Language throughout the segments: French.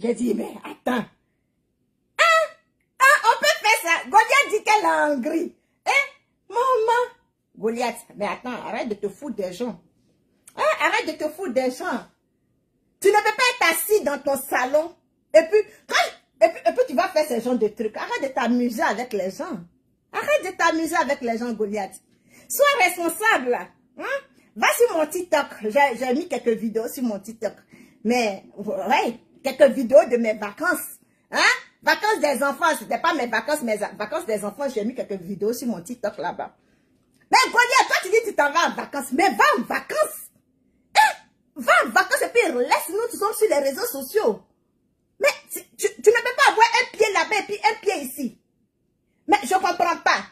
J'ai dit, mais attends. On peut faire ça. Goliath dit qu'elle est en gris. Maman. Goliath, mais attends, arrête de te foutre des gens. Arrête de te foutre des gens. Tu ne peux pas être assis dans ton salon. Et puis tu vas faire ce genre de trucs. Arrête de t'amuser avec les gens. Arrête de t'amuser avec les gens, Goliath. Sois responsable. Hein? Va sur mon TikTok. J'ai mis quelques vidéos sur mon TikTok. Mais, ouais, quelques vidéos de mes vacances. Hein? Vacances des enfants. C'était pas mes vacances des enfants. J'ai mis quelques vidéos sur mon TikTok là-bas. Mais Goliath, toi tu dis que tu t'en vas en vacances. Mais va en vacances. Va en vacances et puis laisse-nous, nous sommes sur les réseaux sociaux. Mais tu ne peux pas avoir un pied là-bas et puis un pied ici. Mais je ne comprends pas.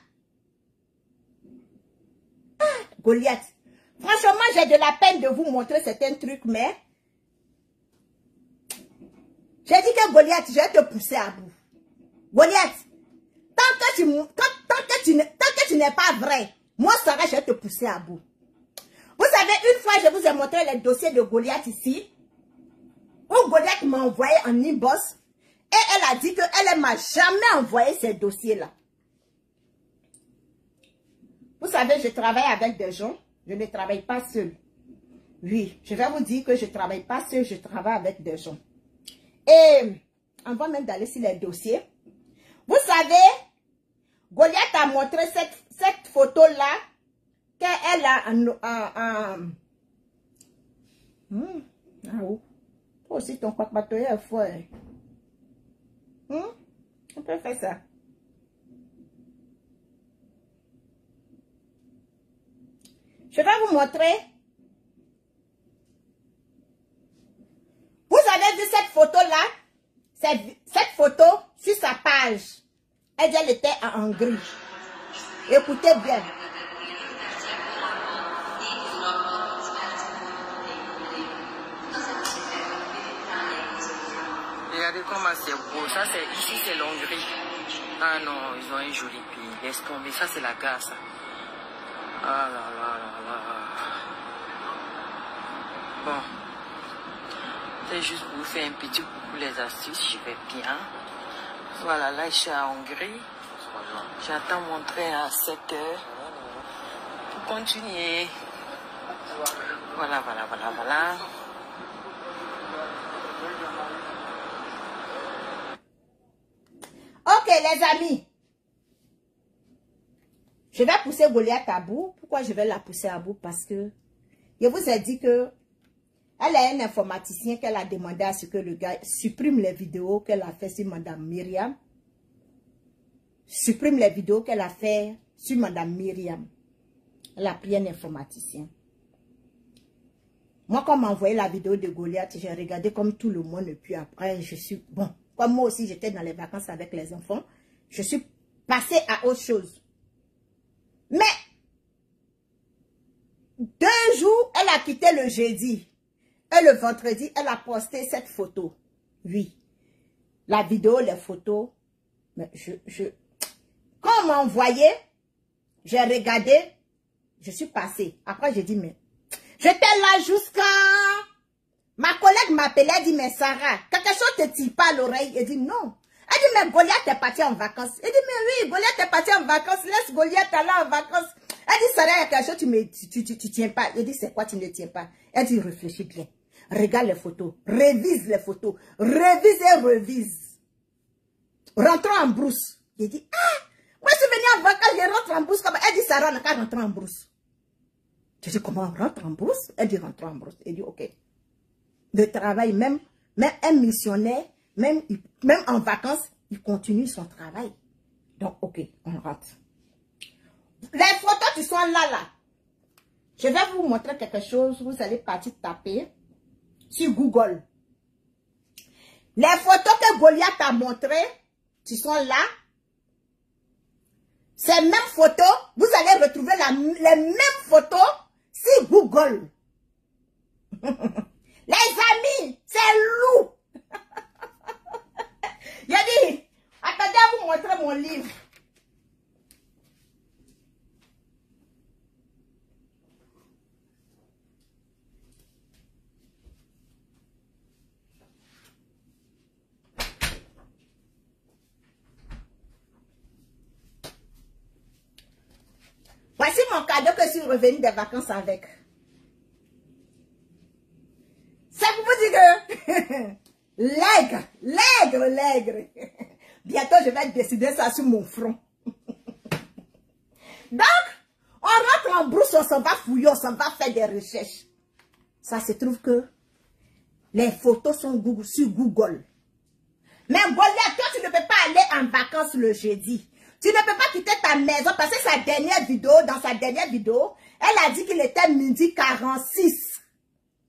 Goliath, franchement, j'ai de la peine de vous montrer certains trucs, mais j'ai dit que Goliath, je vais te pousser à bout. Goliath, tant que tu n'es pas vrai, moi, Sarah, je vais te pousser à bout. Vous savez, une fois, je vous ai montré les dossiers de Goliath ici, où Goliath m'a envoyé en inbox, et elle a dit qu'elle ne m'a jamais envoyé ces dossiers-là. Vous savez, je travaille avec des gens, je ne travaille pas seul. Oui, je vais vous dire que je ne travaille pas seul, je travaille avec des gens. Et avant même d'aller sur les dossiers, vous savez, Goliath a montré cette photo-là, qu'elle a toi aussi ton papatoyer est fort. On peut faire ça. Je vais vous montrer. Vous avez vu cette photo-là? Cette photo sur sa page. Elle était en gris. Écoutez bien. Regardez comment c'est beau. Ça, ici, c'est l'Hongrie. Ah non, ils ont un joli pays. Laisse tomber. Ça, c'est la gare, ça. Ah là là là là. Bon. C'est juste pour vous faire un petit coucou les astuces. Je vais bien. Voilà, là, je suis en Hongrie. J'attends mon train à 7 heures. Pour continuer. Voilà, voilà, voilà, voilà. Ok, les amis. Je vais pousser Goliath à bout. Pourquoi je vais la pousser à bout? Parce que je vous ai dit que elle est un informaticien qu'elle a demandé à ce que le gars supprime les vidéos qu'elle a fait sur Madame Myriam. Supprime les vidéos qu'elle a fait sur Madame Myriam. Elle a pris un informaticien. Moi, quand on m'a envoyé la vidéo de Goliath, j'ai regardé comme tout le monde. Et puis après, je suis... Bon, comme moi aussi, j'étais dans les vacances avec les enfants. Je suis passée à autre chose. Mais, 2 jours, elle a quitté le jeudi. Et le vendredi, elle a posté cette photo. Oui. La vidéo, les photos. Mais quand on m'a envoyé, j'ai regardé, je suis passée. Après, j'ai dit, mais... J'étais là jusqu'à... Ma collègue m'appelait, elle dit, mais Sarah, quelque chose te tire pas à l'oreille. Elle dit, non. Elle dit, mais Goliath est parti en vacances. Elle dit, mais oui, Goliath est parti en vacances. Laisse Goliath aller en vacances. Elle dit, Sarah, il y a quelque chose, tu tiens pas. Elle dit, c'est quoi, tu ne tiens pas? Elle dit, réfléchis bien. Regarde les photos. Révise les photos. Révise et revise. Rentrons en brousse. Elle dit, ah, moi, je suis venue en vacances, je rentre en brousse. Elle dit, Sarah, on n'a qu'à rentrer en brousse. Je dis, comment on rentre en brousse? Elle dit, rentre en brousse. Elle dit, ok. Le travail, même un missionnaire, même en vacances, il continue son travail. Donc, ok, on rentre. Les photos qui sont là, je vais vous montrer quelque chose. Vous allez partir taper sur Google. Les photos que Goliath a montrées, qui sont là, ces mêmes photos, vous allez retrouver les mêmes photos sur Google. Les amis, c'est loup. Il a dit, attendez à vous montrer mon livre. cadeau que je suis revenue des vacances avec. C'est pour vous dire que... L'aigre. Bientôt, je vais décider ça sur mon front. Donc, on rentre en brousse, on s'en va fouiller, on s'en va faire des recherches. Ça se trouve que les photos sont sur Google. Mais Goliath, toi, tu ne peux pas aller en vacances le jeudi. Tu ne peux pas quitter ta maison parce que dans sa dernière vidéo, elle a dit qu'il était midi 46.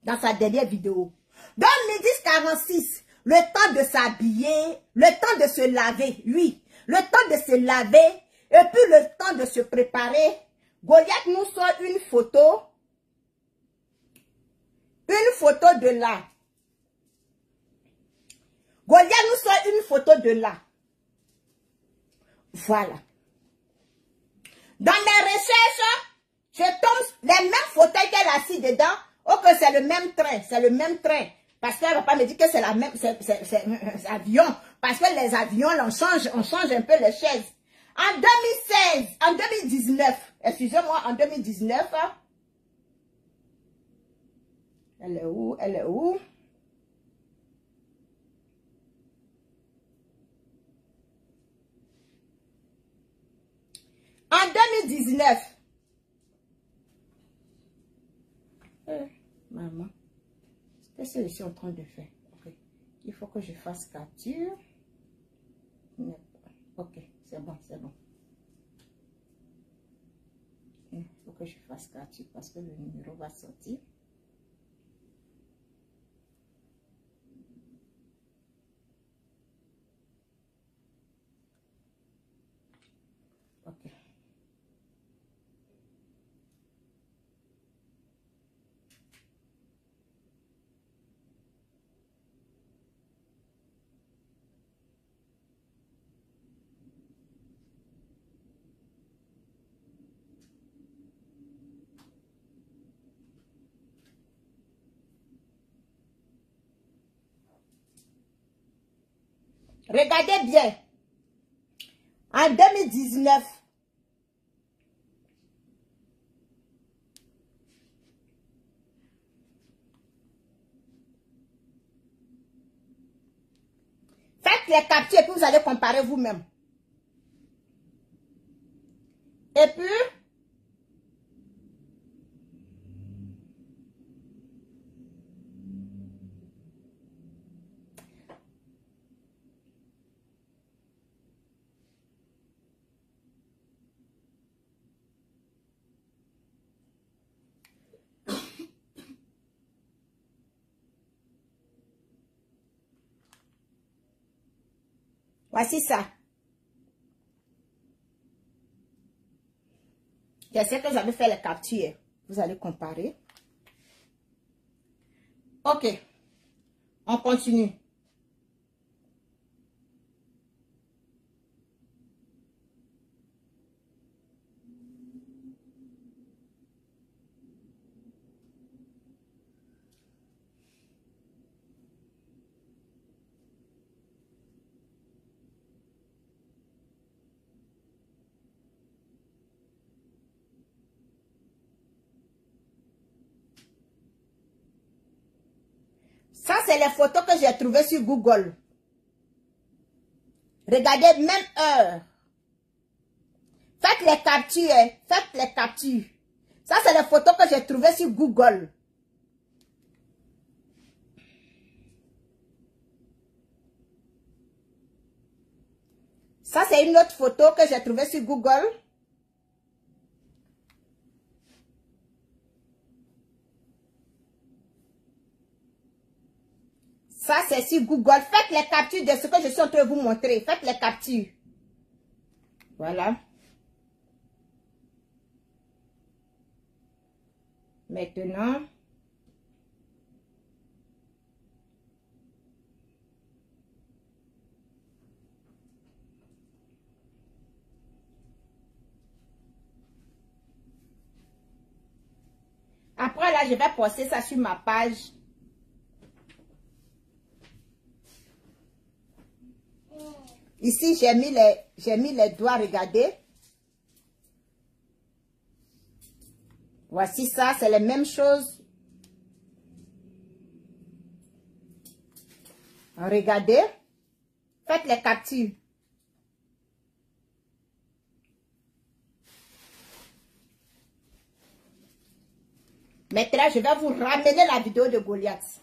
Dans sa dernière vidéo. Donc, midi 46, le temps de s'habiller, le temps de se laver, oui. Le temps de se laver et puis le temps de se préparer. Goliath nous sort une photo. Une photo de là. Goliath nous sort une photo de là. Voilà. Dans mes recherches, je tombe les mêmes fauteuils qu'elle a assis dedans. Oh, que c'est le même train. C'est le même train. Parce qu'elle va pas me dire que c'est la même, c'est avion. Parce que les avions, on change un peu les chaises. En 2016, en 2019, excusez-moi, en 2019, elle est où? Elle est où? En 2019, maman, qu'est-ce que je suis en train de faire? Okay. Il faut que je fasse capture. Ok, c'est bon, c'est bon. Il faut que je fasse capture parce que le numéro va sortir. Ok. Regardez bien. En 2019, faites les captures et puis vous allez comparer vous-même. Et puis, voici ça. Je sais que j'avais fait les captures. Vous allez comparer. Ok. On continue. Ça, c'est les photos que j'ai trouvées sur Google. Regardez, même heure. Faites les captures. Faites les captures. Ça, c'est les photos que j'ai trouvées sur Google. Ça, c'est une autre photo que j'ai trouvée sur Google. Ça, c'est sur Google. Faites les captures de ce que je suis en train de vous montrer. Faites les captures. Voilà. Maintenant, après là, je vais poster ça sur ma page. Ici, j'ai mis les doigts, regardez. Voici ça, c'est les mêmes choses. Regardez. Faites les captures. Maintenant, je vais vous ramener la vidéo de Goliath.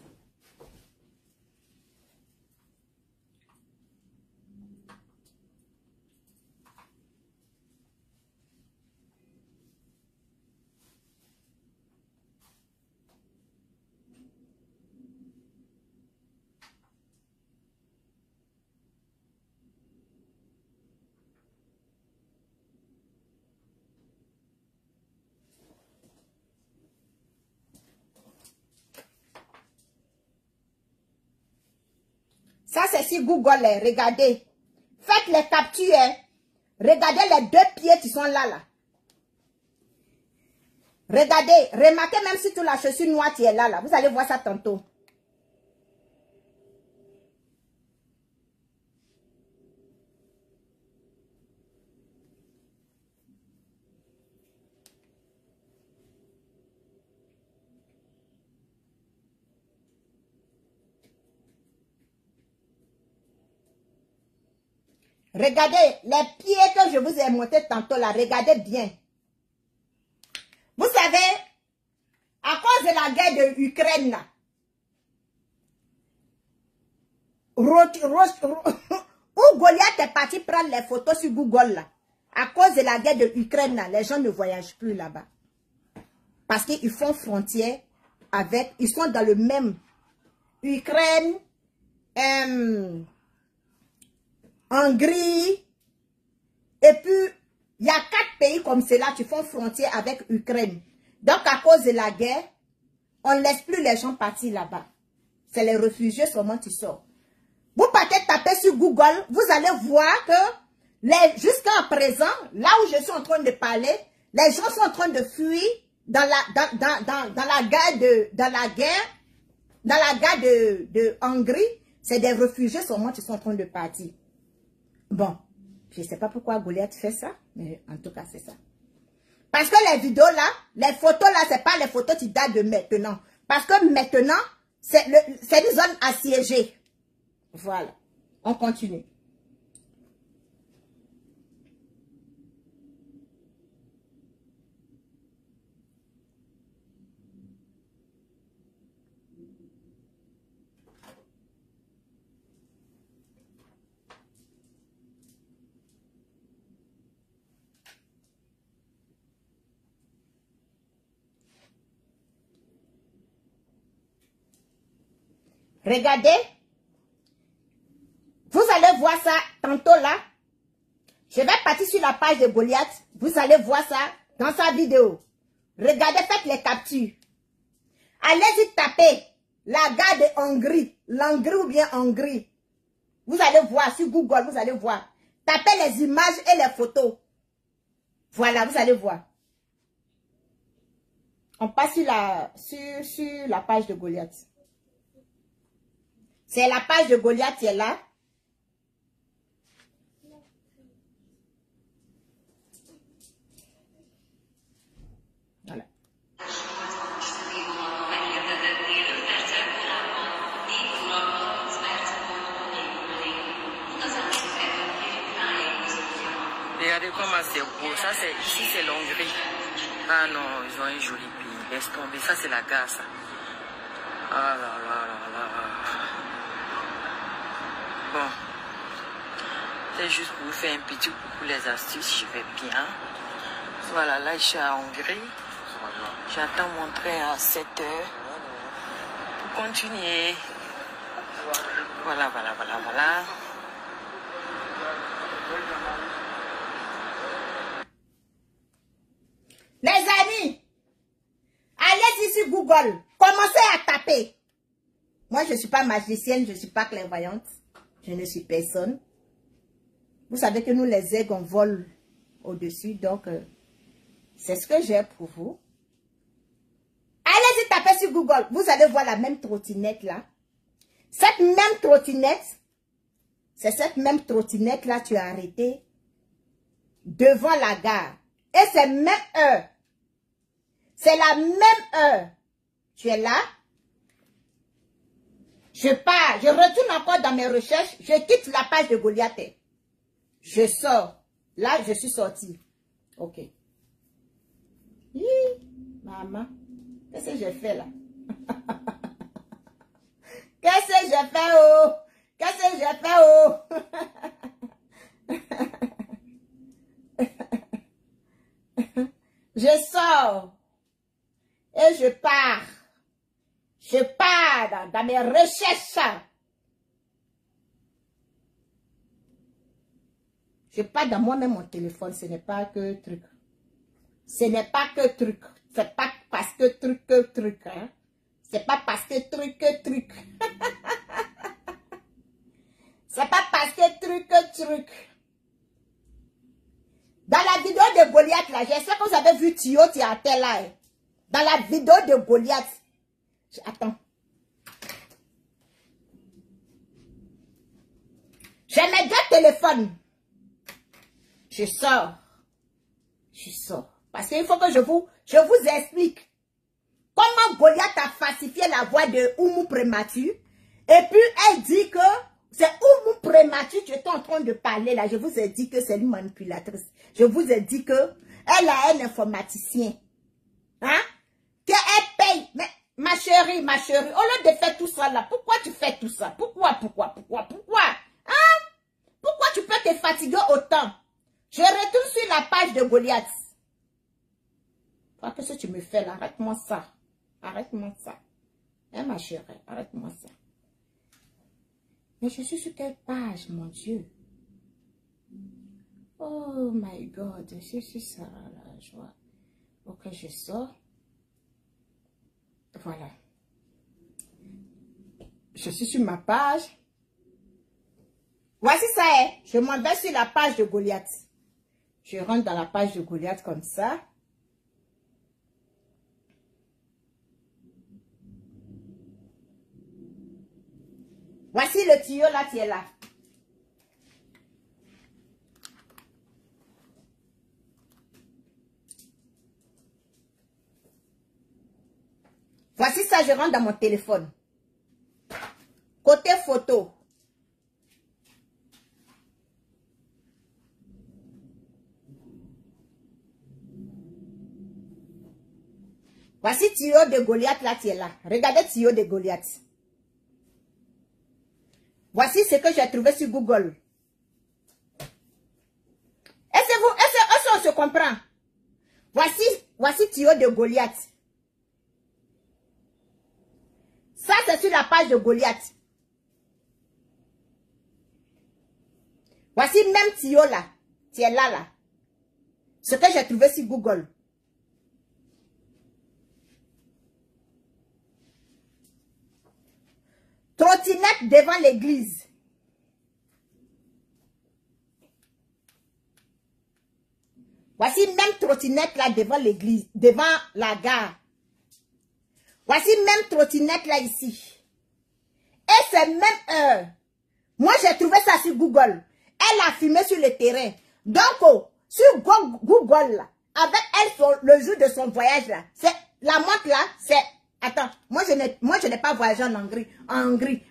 Ça, c'est sur Google, regardez. Faites les captures. Regardez les deux pieds qui sont là, là. Regardez, remarquez même si toute la chaussure noire qui est là, là. Vous allez voir ça tantôt. Regardez les pieds que je vous ai montrés tantôt là. Regardez bien. Vous savez, à cause de la guerre de l'Ukraine là, où Goliath est parti prendre les photos sur Google là, à cause de la guerre de l'Ukraine là, les gens ne voyagent plus là-bas. Parce qu'ils font frontière avec, ils sont dans le même Ukraine, Hongrie, et puis il y a 4 pays comme cela qui font frontière avec Ukraine. Donc à cause de la guerre, on ne laisse plus les gens partir là-bas. C'est les réfugiés seulement qui sortent. Vous partez taper sur Google, vous allez voir que jusqu'à présent, là où je suis en train de parler, les gens sont en train de fuir dans la guerre de Hongrie. C'est des réfugiés seulement qui sont en train de partir. Bon, je ne sais pas pourquoi Goliath fait ça, mais en tout cas, c'est ça. Parce que les vidéos là, les photos là, c'est pas les photos qui datent de maintenant. Parce que maintenant, c'est une zone assiégée. Voilà, on continue. Regardez. Vous allez voir ça tantôt là. Je vais partir sur la page de Goliath. Vous allez voir ça dans sa vidéo. Regardez, faites les captures. Allez-y taper la gare de Hongrie. L'Hongrie ou bien Hongrie. Vous allez voir sur Google, vous allez voir. Tapez les images et les photos. Voilà, vous allez voir. On passe sur la page de Goliath. C'est la page de Goliath qui est là. Voilà. Regardez comment c'est beau. Ça, ici, c'est l'Hongrie. Ah non, ils ont un joli pays. Laisse tomber. Ça, c'est la gare, ça. Ah là là là là. Bon. C'est juste pour vous faire un petit coucou les astuces. Je vais bien. Voilà, là, je suis à Hongrie. J'attends mon train à 7 heures. Pour continuer. Voilà, voilà, voilà, voilà. Les amis, allez-y sur Google, commencez à taper. Moi, je ne suis pas magicienne, je ne suis pas clairvoyante, je ne suis personne. Vous savez que nous, les aigles, on vole au-dessus, donc c'est ce que j'ai pour vous. Allez-y taper sur Google, vous allez voir la même trottinette là. Cette même trottinette, c'est cette même trottinette là, tu as arrêté devant la gare. Et c'est même eux. C'est la même heure. Tu es là. Je pars, je retourne encore dans mes recherches. Je quitte la page de Goliath. Je sors. Là, je suis sortie. Ok. Hi, maman, qu'est-ce que j'ai fait là? Qu'est-ce que j'ai fait, oh? Qu'est-ce que j'ai fait, oh? Je sors. Et je pars. Je pars dans mes recherches. Je pars dans moi-même mon téléphone. Ce n'est pas que truc. Ce n'est pas que truc. C'est pas parce que truc. Hein? C'est pas parce que truc. C'est pas parce que truc. Dans la vidéo de Goliath, là, j'espère que vous avez vu Tio Tiatel là. Hein? Dans la vidéo de Goliath. Attends. J'ai mes deux téléphones. Je sors. Parce qu'il faut que je vous explique comment Goliath a falsifié la voix de Oumou Prémature. Et puis elle dit que c'est Oumou Prémature que tu es en train de parler là. Je vous ai dit que c'est une manipulatrice. Je vous ai dit que elle a un informaticien. Hein? Qu'elle paye. Mais ma chérie, au lieu de faire tout ça là, pourquoi tu fais tout ça? Pourquoi? Hein? Pourquoi tu peux te fatiguer autant? Je retourne sur la page de Goliath. Qu'est-ce que tu me fais là? Arrête-moi ça. Hein, ma chérie, arrête-moi ça. Mais je suis sur quelle page, mon Dieu? Oh my God, je suis ça là, je vois. Ok, je sors. Voilà. Je suis sur ma page. Voici ça, hein. Je m'en vais sur la page de Goliath. Je rentre dans la page de Goliath comme ça. Voici le tuyau là qui est là. Voici ça, je rentre dans mon téléphone. Côté photo. Voici tuyau de Goliath là qui est là. Regardez tuyau de Goliath. Voici ce que j'ai trouvé sur Google. Est-ce qu'on se comprend? Voici tuyau de Goliath. Ça, c'est sur la page de Goliath. Voici même tuyau là. Tu es là. Ce que j'ai trouvé sur Google. Trottinette devant l'église. Voici même trottinette là devant l'église, devant la gare. Voici même trottinette là ici. Et c'est même heure. Moi j'ai trouvé ça sur Google. Elle a filmé sur le terrain. Donc sur Google là, avec elle le jour de son voyage là, c'est la montre là, c'est... Attends, moi je n'ai pas voyagé en Hongrie.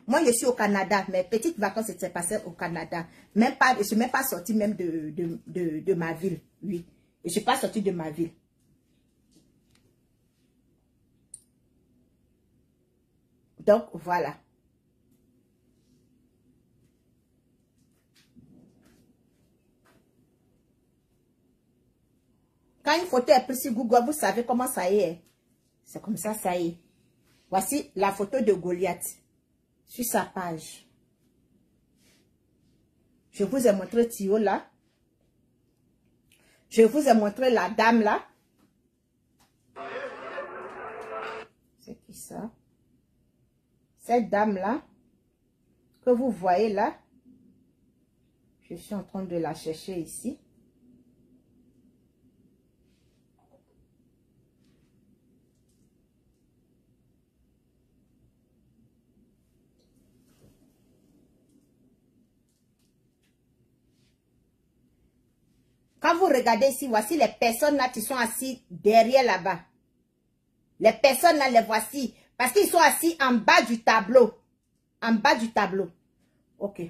Moi je suis au Canada. Mes petites vacances s'étaient passées au Canada. Je ne suis même pas sortie même de ma ville. Oui, je ne suis pas sortie de ma ville. Donc voilà. Quand une photo est prise sur Google, vous savez comment ça y est. C'est comme ça, ça y est. Voici la photo de Goliath sur sa page. Je vous ai montré Tio là. Je vous ai montré la dame là. C'est qui ça? Cette dame là que vous voyez là. Je suis en train de la chercher ici. Quand vous regardez ici, voici les personnes là qui sont assises derrière là-bas. Les personnes là, les voici. Parce qu'ils sont assis en bas du tableau. En bas du tableau. Ok.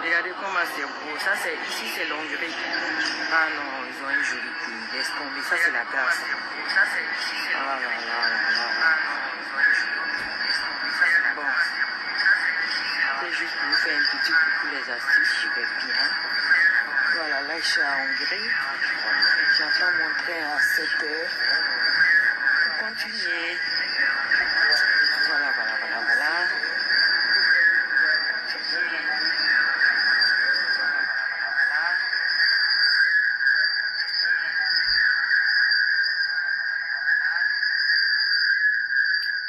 Regardez comment c'est beau. Ça, c'est ici, c'est l'Hongrie. Ah non, ils ont une jolie pluie. Laisse tomber. Ça, c'est la Grèce. Ah là là là là. Bon. C'est juste pour vous faire un petit coucou les astuces. Je vais bien. Voilà, là, je suis en Hongrie. J'entends mon train à 7 heures. Continuez. Voilà, voilà, voilà, voilà.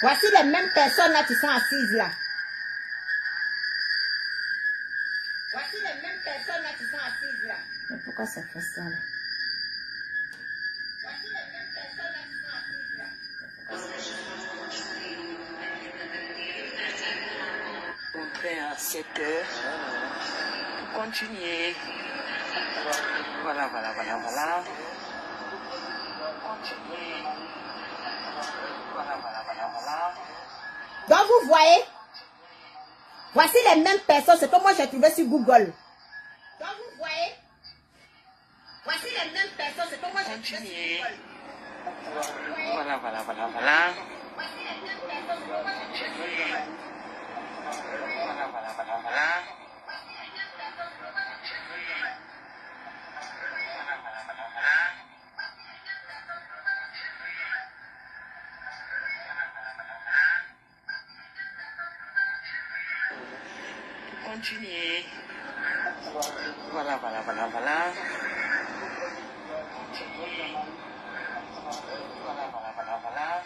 Voici les mêmes personnes là qui sont assises là. Voici les mêmes personnes là qui sont assises là. Mais pourquoi ça fait ça là? Voici les mêmes personnes là qui sont assises là. On train à 7 heures. Pour continuer. Voilà, voilà, voilà, voilà. Continuez. Voilà, voilà, voilà, voilà. Donc vous voyez, voici les mêmes personnes, c'est comme moi j'ai trouvé sur Google. Donc vous voyez, voici les mêmes personnes, c'est comme moi j'ai trouvé sur Google. Voilà, voilà, voilà, voilà. Voici les mêmes personnes, c'est comme moi j'ai trouvé sur Google. Voilà, voilà, voilà, voilà. Continuez. Voilà, voilà, voilà, voilà. Voilà, voilà, voilà, voilà.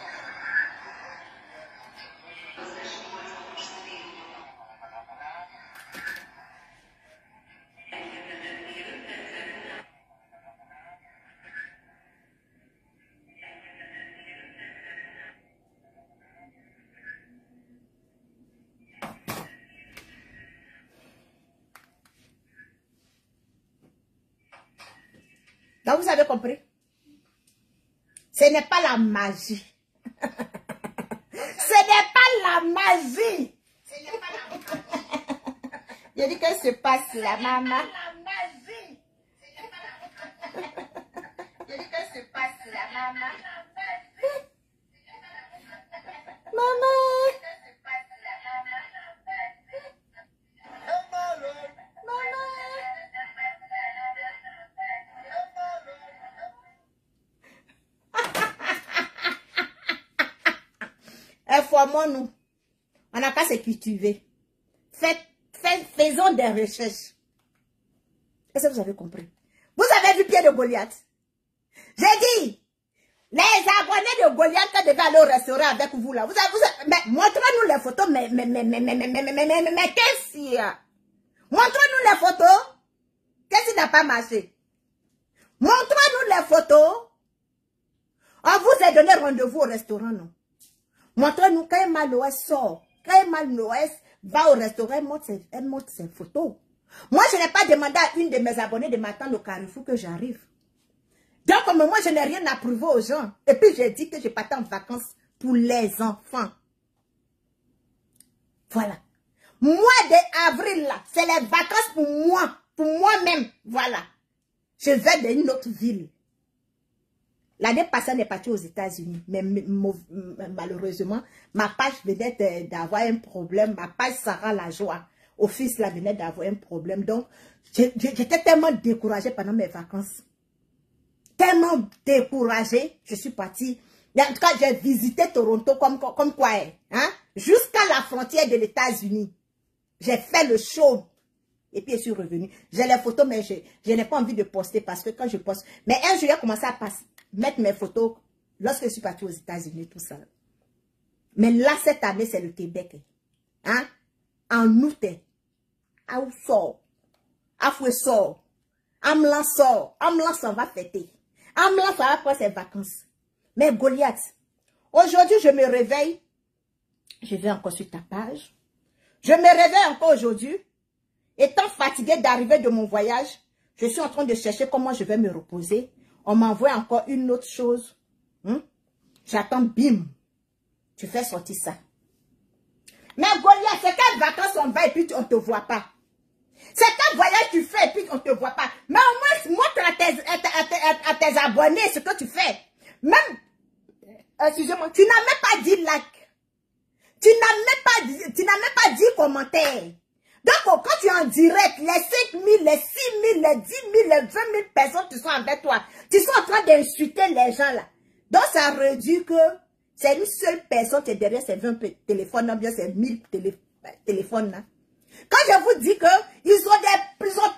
Donc vous avez compris? Ce n'est pas la magie. Ce n'est pas la magie. Ce n'est pas la magie. Je dis que se passe là, maman. La magie. Je dis que se passe là, maman. Maman. Informons-nous. On n'a qu'à se cultiver. Faisons des recherches. Est-ce que vous avez compris? Vous avez vu Pierre de Goliath? J'ai dit, les abonnés de Goliath devaient aller au restaurant avec vous là. Mais montrez-nous les photos. Mais qu'est-ce qu'il y a? Montrez-nous les photos. Qu'est-ce qui n'a pas marché? Montrez-nous les photos. On vous a donné rendez-vous au restaurant, non? Montrez-nous quand Emma Loès sort. Quand Emma Loès va au restaurant, elle montre ses photos. Moi, je n'ai pas demandé à une de mes abonnés de m'attendre au Carrefour que j'arrive. Donc, comme moi, je n'ai rien à prouver aux gens. Et puis, j'ai dit que je partais en vacances pour les enfants. Voilà. Mois d'avril, là, c'est les vacances pour moi. Pour moi-même. Voilà. Je vais dans une autre ville. L'année passée, on est parti aux États-Unis. Mais malheureusement, ma page venait d'avoir un problème. Ma page Sarah la joie. Au fils, là, venait d'avoir un problème. Donc, j'étais tellement découragée pendant mes vacances. Tellement découragée. Je suis partie. En tout cas, j'ai visité Toronto comme quoi. Hein? Jusqu'à la frontière de l'États-Unis. J'ai fait le show. Et puis, je suis revenue. J'ai les photos, mais je n'ai pas envie de poster parce que quand je poste... Mais un jour, j'ai commencé à mettre mes photos lorsque je suis partie aux États-Unis, tout ça. Mais là, cette année, c'est le Québec. Hein? en août, à où sort, à fouet sort, Amlan sort, Amlan s'en va fêter, Amlan ça va prendre ses vacances. Mais Goliath, aujourd'hui je me réveille, je vais encore sur ta page, je me réveille encore aujourd'hui, étant fatiguée d'arriver de mon voyage, je suis en train de chercher comment je vais me reposer. On m'envoie encore une autre chose. J'attends, bim, tu fais sortir ça. Mais Goliath, c'est quelles vacances on va et puis on ne te voit pas. C'est quel voyage tu fais et puis on ne te voit pas. Mais au moins, montre à tes abonnés ce que tu fais. Même, excusez-moi, tu n'as même pas dit like. Tu n'as même pas dit commentaire. Donc, quand tu es en direct, les 5 000, les 6 000, les 10 000, les 20 000 personnes qui sont avec toi, tu sont en train d'insulter les gens là. Donc, ça réduit que c'est une seule personne qui est derrière ces 20 téléphones, non bien ces 1000 téléphones là. Quand je vous dis que ils ont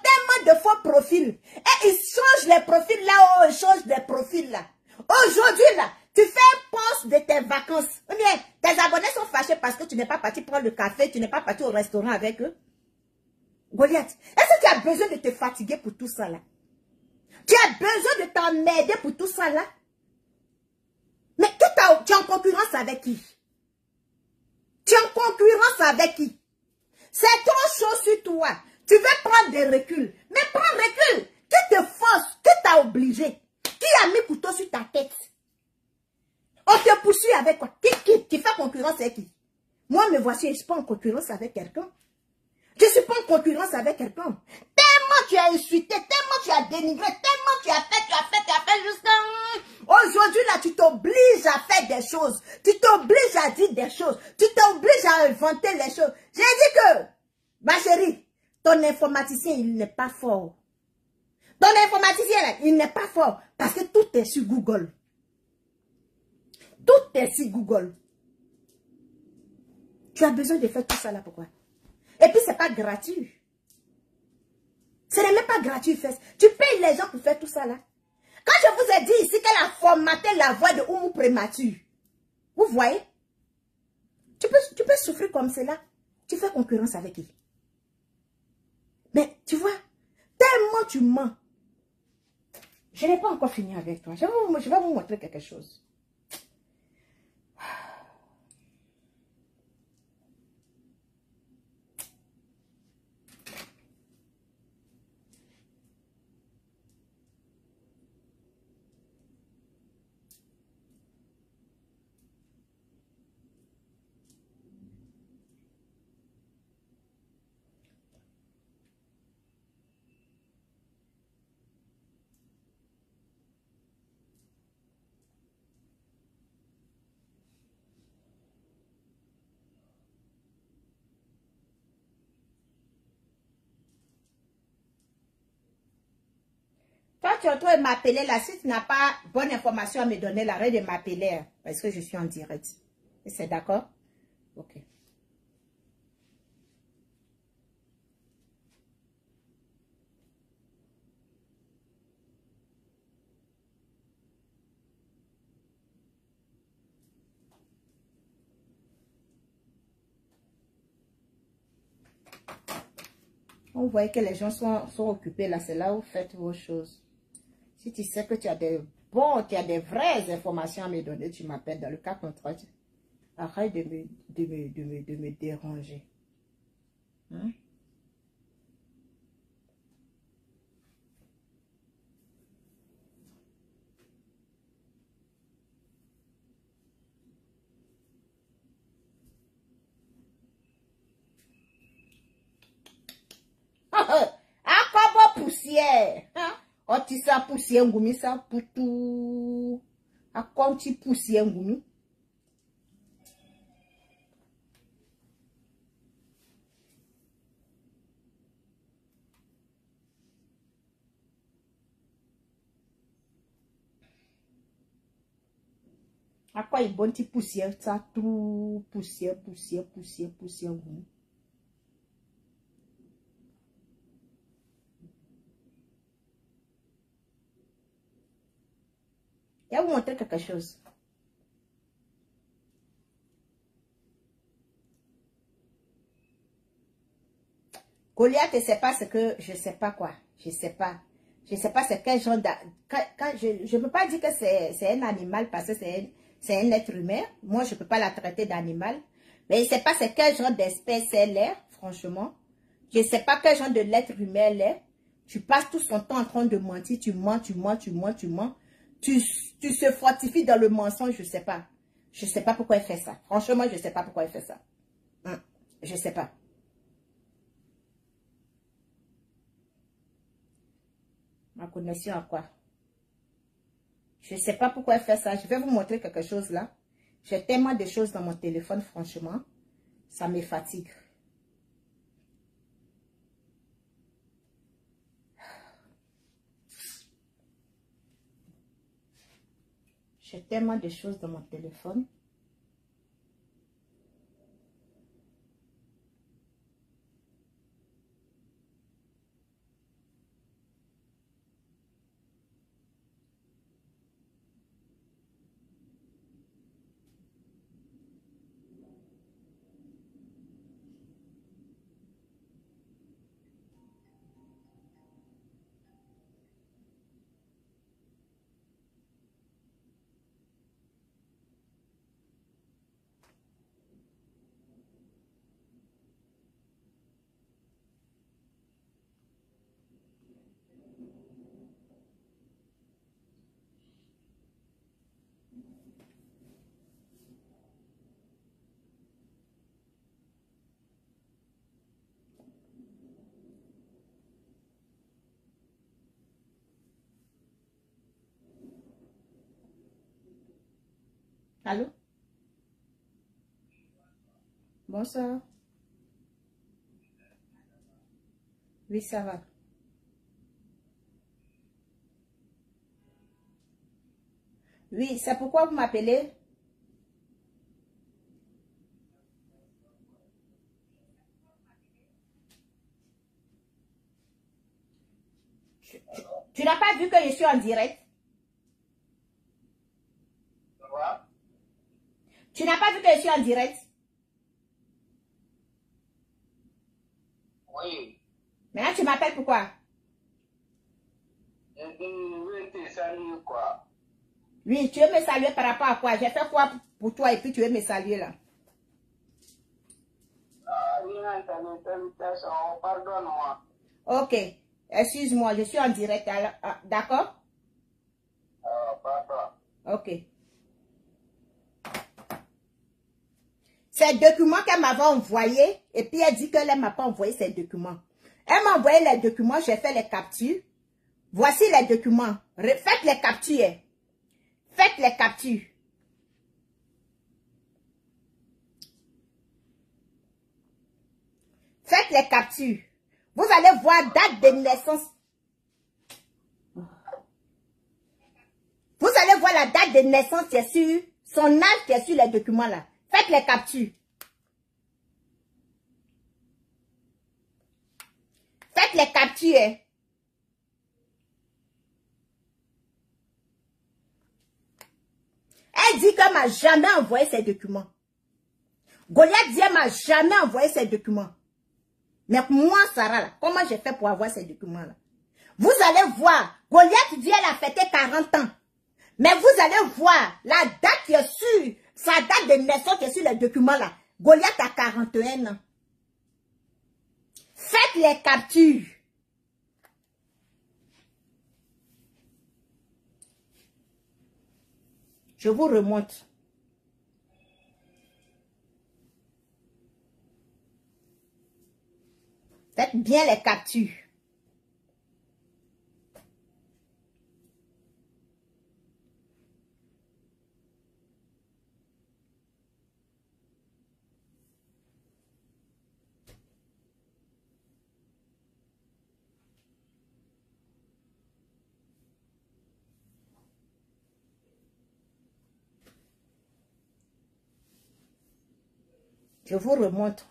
tellement de faux profils, et ils changent les profils là, ils changent les profils là. Aujourd'hui là, tu fais un post de tes vacances. Ou bien, tes abonnés sont fâchés parce que tu n'es pas parti prendre le café, tu n'es pas parti au restaurant avec eux. Goliath, est-ce que tu as besoin de te fatiguer pour tout ça là? Tu as besoin de t'emmerder pour tout ça là? Mais tu es en concurrence avec qui? Tu es en concurrence avec qui? C'est trop chaud sur toi. Tu veux prendre des reculs. Mais prends recul. Qui te force? Qui t'a obligé? Qui a mis couteau sur ta tête? On te poursuit avec quoi? Qui fait concurrence avec qui? Moi, me voici, je ne suis pas en concurrence avec quelqu'un. Je ne suis pas en concurrence avec quelqu'un. Tellement tu as insulté, tellement tu as dénigré, tellement tu as fait jusqu'à... Aujourd'hui, là, tu t'obliges à faire des choses. Tu t'obliges à dire des choses. Tu t'obliges à inventer les choses. J'ai dit que, ma chérie, ton informaticien, il n'est pas fort. Ton informaticien, là, il n'est pas fort. Parce que tout est sur Google. Tout est sur Google. Tu as besoin de faire tout ça là, pourquoi? Et puis, c'est pas gratuit. Ce n'est même pas gratuit. Tu payes les gens pour faire tout ça là. Quand je vous ai dit ici qu'elle a formaté la voix de Oumou prémature, vous voyez? Tu peux souffrir comme cela. Tu fais concurrence avec qui? Mais tu vois, tellement tu mens. Je n'ai pas encore fini avec toi. Je vais vous montrer quelque chose. Toi, tu es en train de m'appeler là. Si tu n'as pas bonne information à me donner, arrête de m'appeler. Hein, parce que je suis en direct. C'est d'accord? Ok. On voit que les gens sont occupés là. C'est là où vous faites vos choses. Si tu sais que tu as des vraies informations à me donner, tu m'appelles. Dans le cas contraire, arrête de me déranger. Hein? Akobo poussière. Hein? Otisa poussière ngumi sa putu. Akonti poussière ngumi. À quoi il bon petit poussière, ça tout poussière ngumi. Je vais vous montrer quelque chose. Goliath, c'est pas ce que... Je sais pas quoi. Je sais pas. Je sais pas c'est quel genre de... Je peux pas dire que c'est un animal parce que c'est un être humain. Moi, je peux pas la traiter d'animal. Mais je sais pas c'est quel genre d'espèce elle est, franchement. Je sais pas quel genre de l'être humain elle est. Tu passes tout son temps en train de mentir. Tu mens, tu mens, tu mens, tu mens. Tu se fortifies dans le mensonge, je sais pas. Je sais pas pourquoi elle fait ça. Franchement, je sais pas pourquoi elle fait ça. Je sais pas. Ma connexion à quoi? Je sais pas pourquoi elle fait ça. Je vais vous montrer quelque chose là. J'ai tellement de choses dans mon téléphone, franchement. Ça me fatigue. J'ai tellement de choses dans mon téléphone. Allô? Bonsoir. Oui, ça va. Oui, c'est pourquoi vous m'appelez? Tu n'as pas vu que je suis en direct? Tu n'as pas vu que je suis en direct? Oui. Maintenant, tu m'appelles pourquoi? Je veux te saluer quoi? Oui, tu veux me saluer par rapport à quoi? J'ai fait quoi pour toi et puis tu veux me saluer là? Ah, rien entendu ta invitation, pardonne-moi. Ok, excuse-moi, je suis en direct. D'accord? Ah, pardon. Ok. Ces documents qu'elle m'avait envoyés, et puis elle dit qu'elle ne m'a pas envoyé ces documents. Elle m'a envoyé les documents, j'ai fait les captures. Voici les documents. Faites les captures. Faites les captures. Faites les captures. Vous allez voir date de naissance. Vous allez voir la date de naissance qui est sur, son âge qui est sur les documents là. Faites les captures. Faites les captures. Hein. Elle dit qu'elle m'a jamais envoyé ces documents. Goliath dit qu'elle m'a jamais envoyé ces documents. Mais moi, Sarah, là, comment j'ai fait pour avoir ces documents-là? Vous allez voir, Goliath dit qu'elle a fêté 40 ans. Mais vous allez voir la date qui est sur, sa date de naissance qui est sur les documents-là. Goliath a 41 ans. Faites les captures. Je vous remonte. Faites bien les captures. Je vous remonte.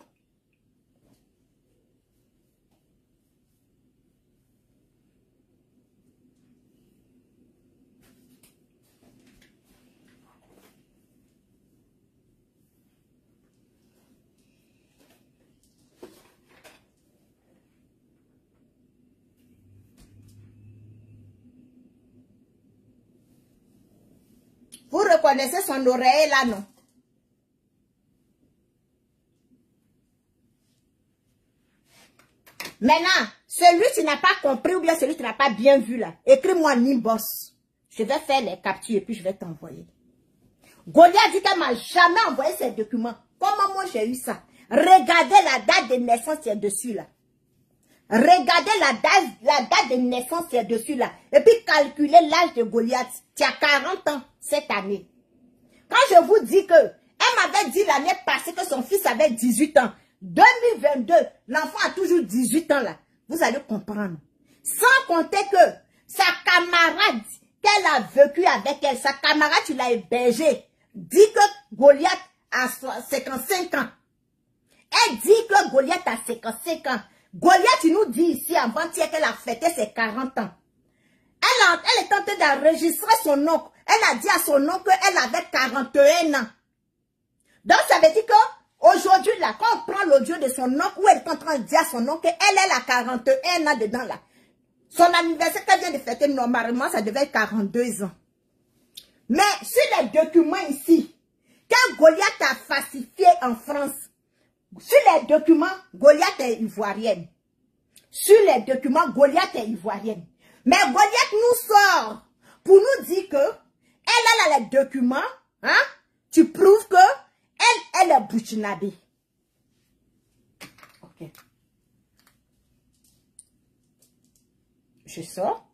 Vous reconnaissez son oreille là, non? Maintenant, celui qui n'a pas compris ou bien celui qui n'a pas bien vu là, écris-moi en inbox. Je vais faire les captures et puis je vais t'envoyer. Goliath dit qu'elle m'a jamais envoyé ces documents. Comment moi j'ai eu ça? Regardez la date de naissance qui est dessus là. Regardez la date de naissance qui est dessus là. Et puis calculez l'âge de Goliath. Tu as 40 ans cette année. Quand je vous dis que elle m'avait dit l'année passée que son fils avait 18 ans. 2022, l'enfant a toujours 18 ans là. Vous allez comprendre. Sans compter que sa camarade qu'elle a vécu avec elle, sa camarade qui l'a hébergé, dit que Goliath a 55 ans. Elle dit que Goliath a 55 ans. Goliath, il nous dit ici avant-hier qu'elle a fêté ses 40 ans. Elle est en train d'enregistrer son oncle. Elle a dit à son oncle qu'elle avait 41 ans. Donc ça veut dire que aujourd'hui, là, quand on prend l'audio de son oncle, où elle est en train de dire à son oncle qu'elle a 41 ans dedans là. Son anniversaire qu'elle vient de fêter, normalement, ça devait être 42 ans. Mais sur les documents ici, que Goliath a falsifié en France, sur les documents, Goliath est ivoirienne. Sur les documents, Goliath est ivoirienne. Mais Goliath nous sort pour nous dire que elle a les documents, hein? Tu prouves que elle est burkinabé. Ok. Je sors.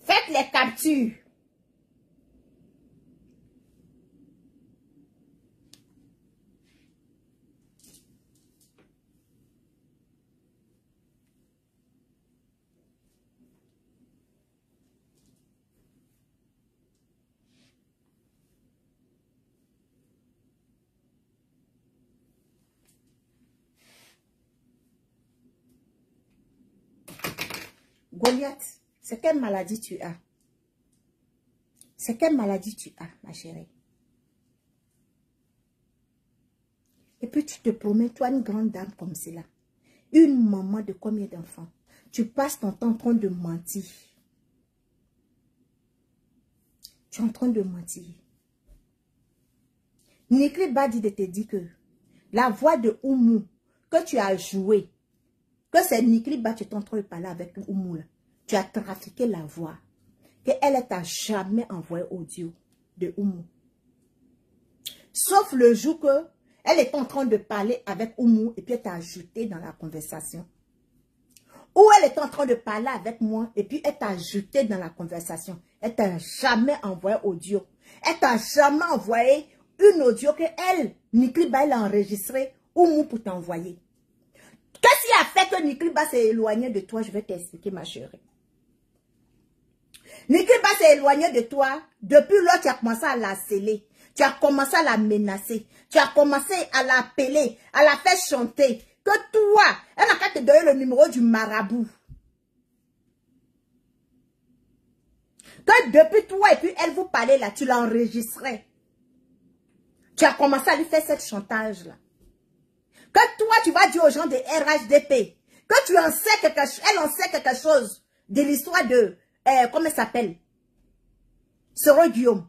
Faites les captures. Goliath, c'est quelle maladie tu as? C'est quelle maladie tu as, ma chérie? Et puis tu te promets, toi, une grande dame comme cela, une maman de combien d'enfants? Tu passes ton temps en train de mentir. Tu es en train de mentir. Nikri Ba dit de te dire que la voix de Oumou que tu as joué, que c'est Nikri Ba, tu es en train de parler avec Oumou là. Tu as trafiqué la voix. Qu'elle t'a jamais envoyé audio de Oumou. Sauf le jour que elle est en train de parler avec Oumou et puis elle t'a ajouté dans la conversation. Ou elle est en train de parler avec moi et puis elle t'a ajouté dans la conversation. Elle t'a jamais envoyé audio. Elle t'a jamais envoyé une audio que elle, Nikri Ba, elle a enregistré Oumou pour t'envoyer. Qu'est-ce qui a fait que Nikri Ba s'est éloigné de toi? Je vais t'expliquer, ma chérie. Nikri Ba s'est éloigné de toi depuis lors tu as commencé à la sceller. Tu as commencé à la menacer. Tu as commencé à l'appeler, à la faire chanter. Que toi, elle n'a qu'à te donner le numéro du marabout. Que depuis toi et puis elle vous parlait là, tu l'enregistrais. Tu as commencé à lui faire cette chantage là. Que toi, tu vas dire aux gens de RHDP que tu en sais quelque chose, elle en sait quelque chose de l'histoire de, comment elle s'appelle? Sœur Guillaume.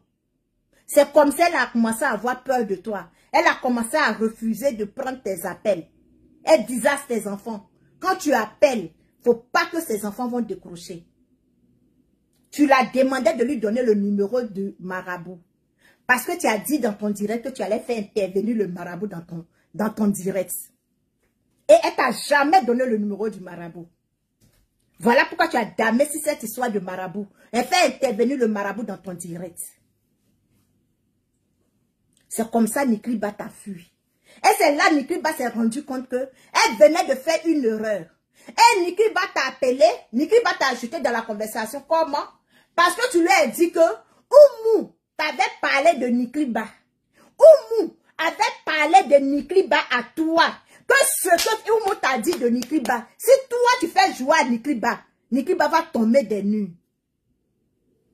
C'est comme ça qu'elle a commencé à avoir peur de toi. Elle a commencé à refuser de prendre tes appels. Elle disait à tes enfants, quand tu appelles, faut pas que ces enfants vont décrocher. Tu l'as demandé de lui donner le numéro du marabout. Parce que tu as dit dans ton direct que tu allais faire intervenir le marabout dans ton direct. Et elle t'a jamais donné le numéro du marabout. Voilà pourquoi tu as damé si cette histoire de marabout. Elle fait intervenir le marabout dans ton direct. C'est comme ça Nikri Ba t'a fui. Et c'est là Nikri Ba s'est rendu compte que elle venait de faire une erreur. Et Nikri Ba t'a appelé, Nikri Ba t'a ajouté dans la conversation. Comment? Parce que tu lui as dit que Oumou t'avait parlé de Nikri Ba. Oumou avait parlé de Nikri Ba à toi. Que ce que Oumou t'a dit de Nikri Ba, si toi tu fais jouer à Nikri Ba va tomber des nues.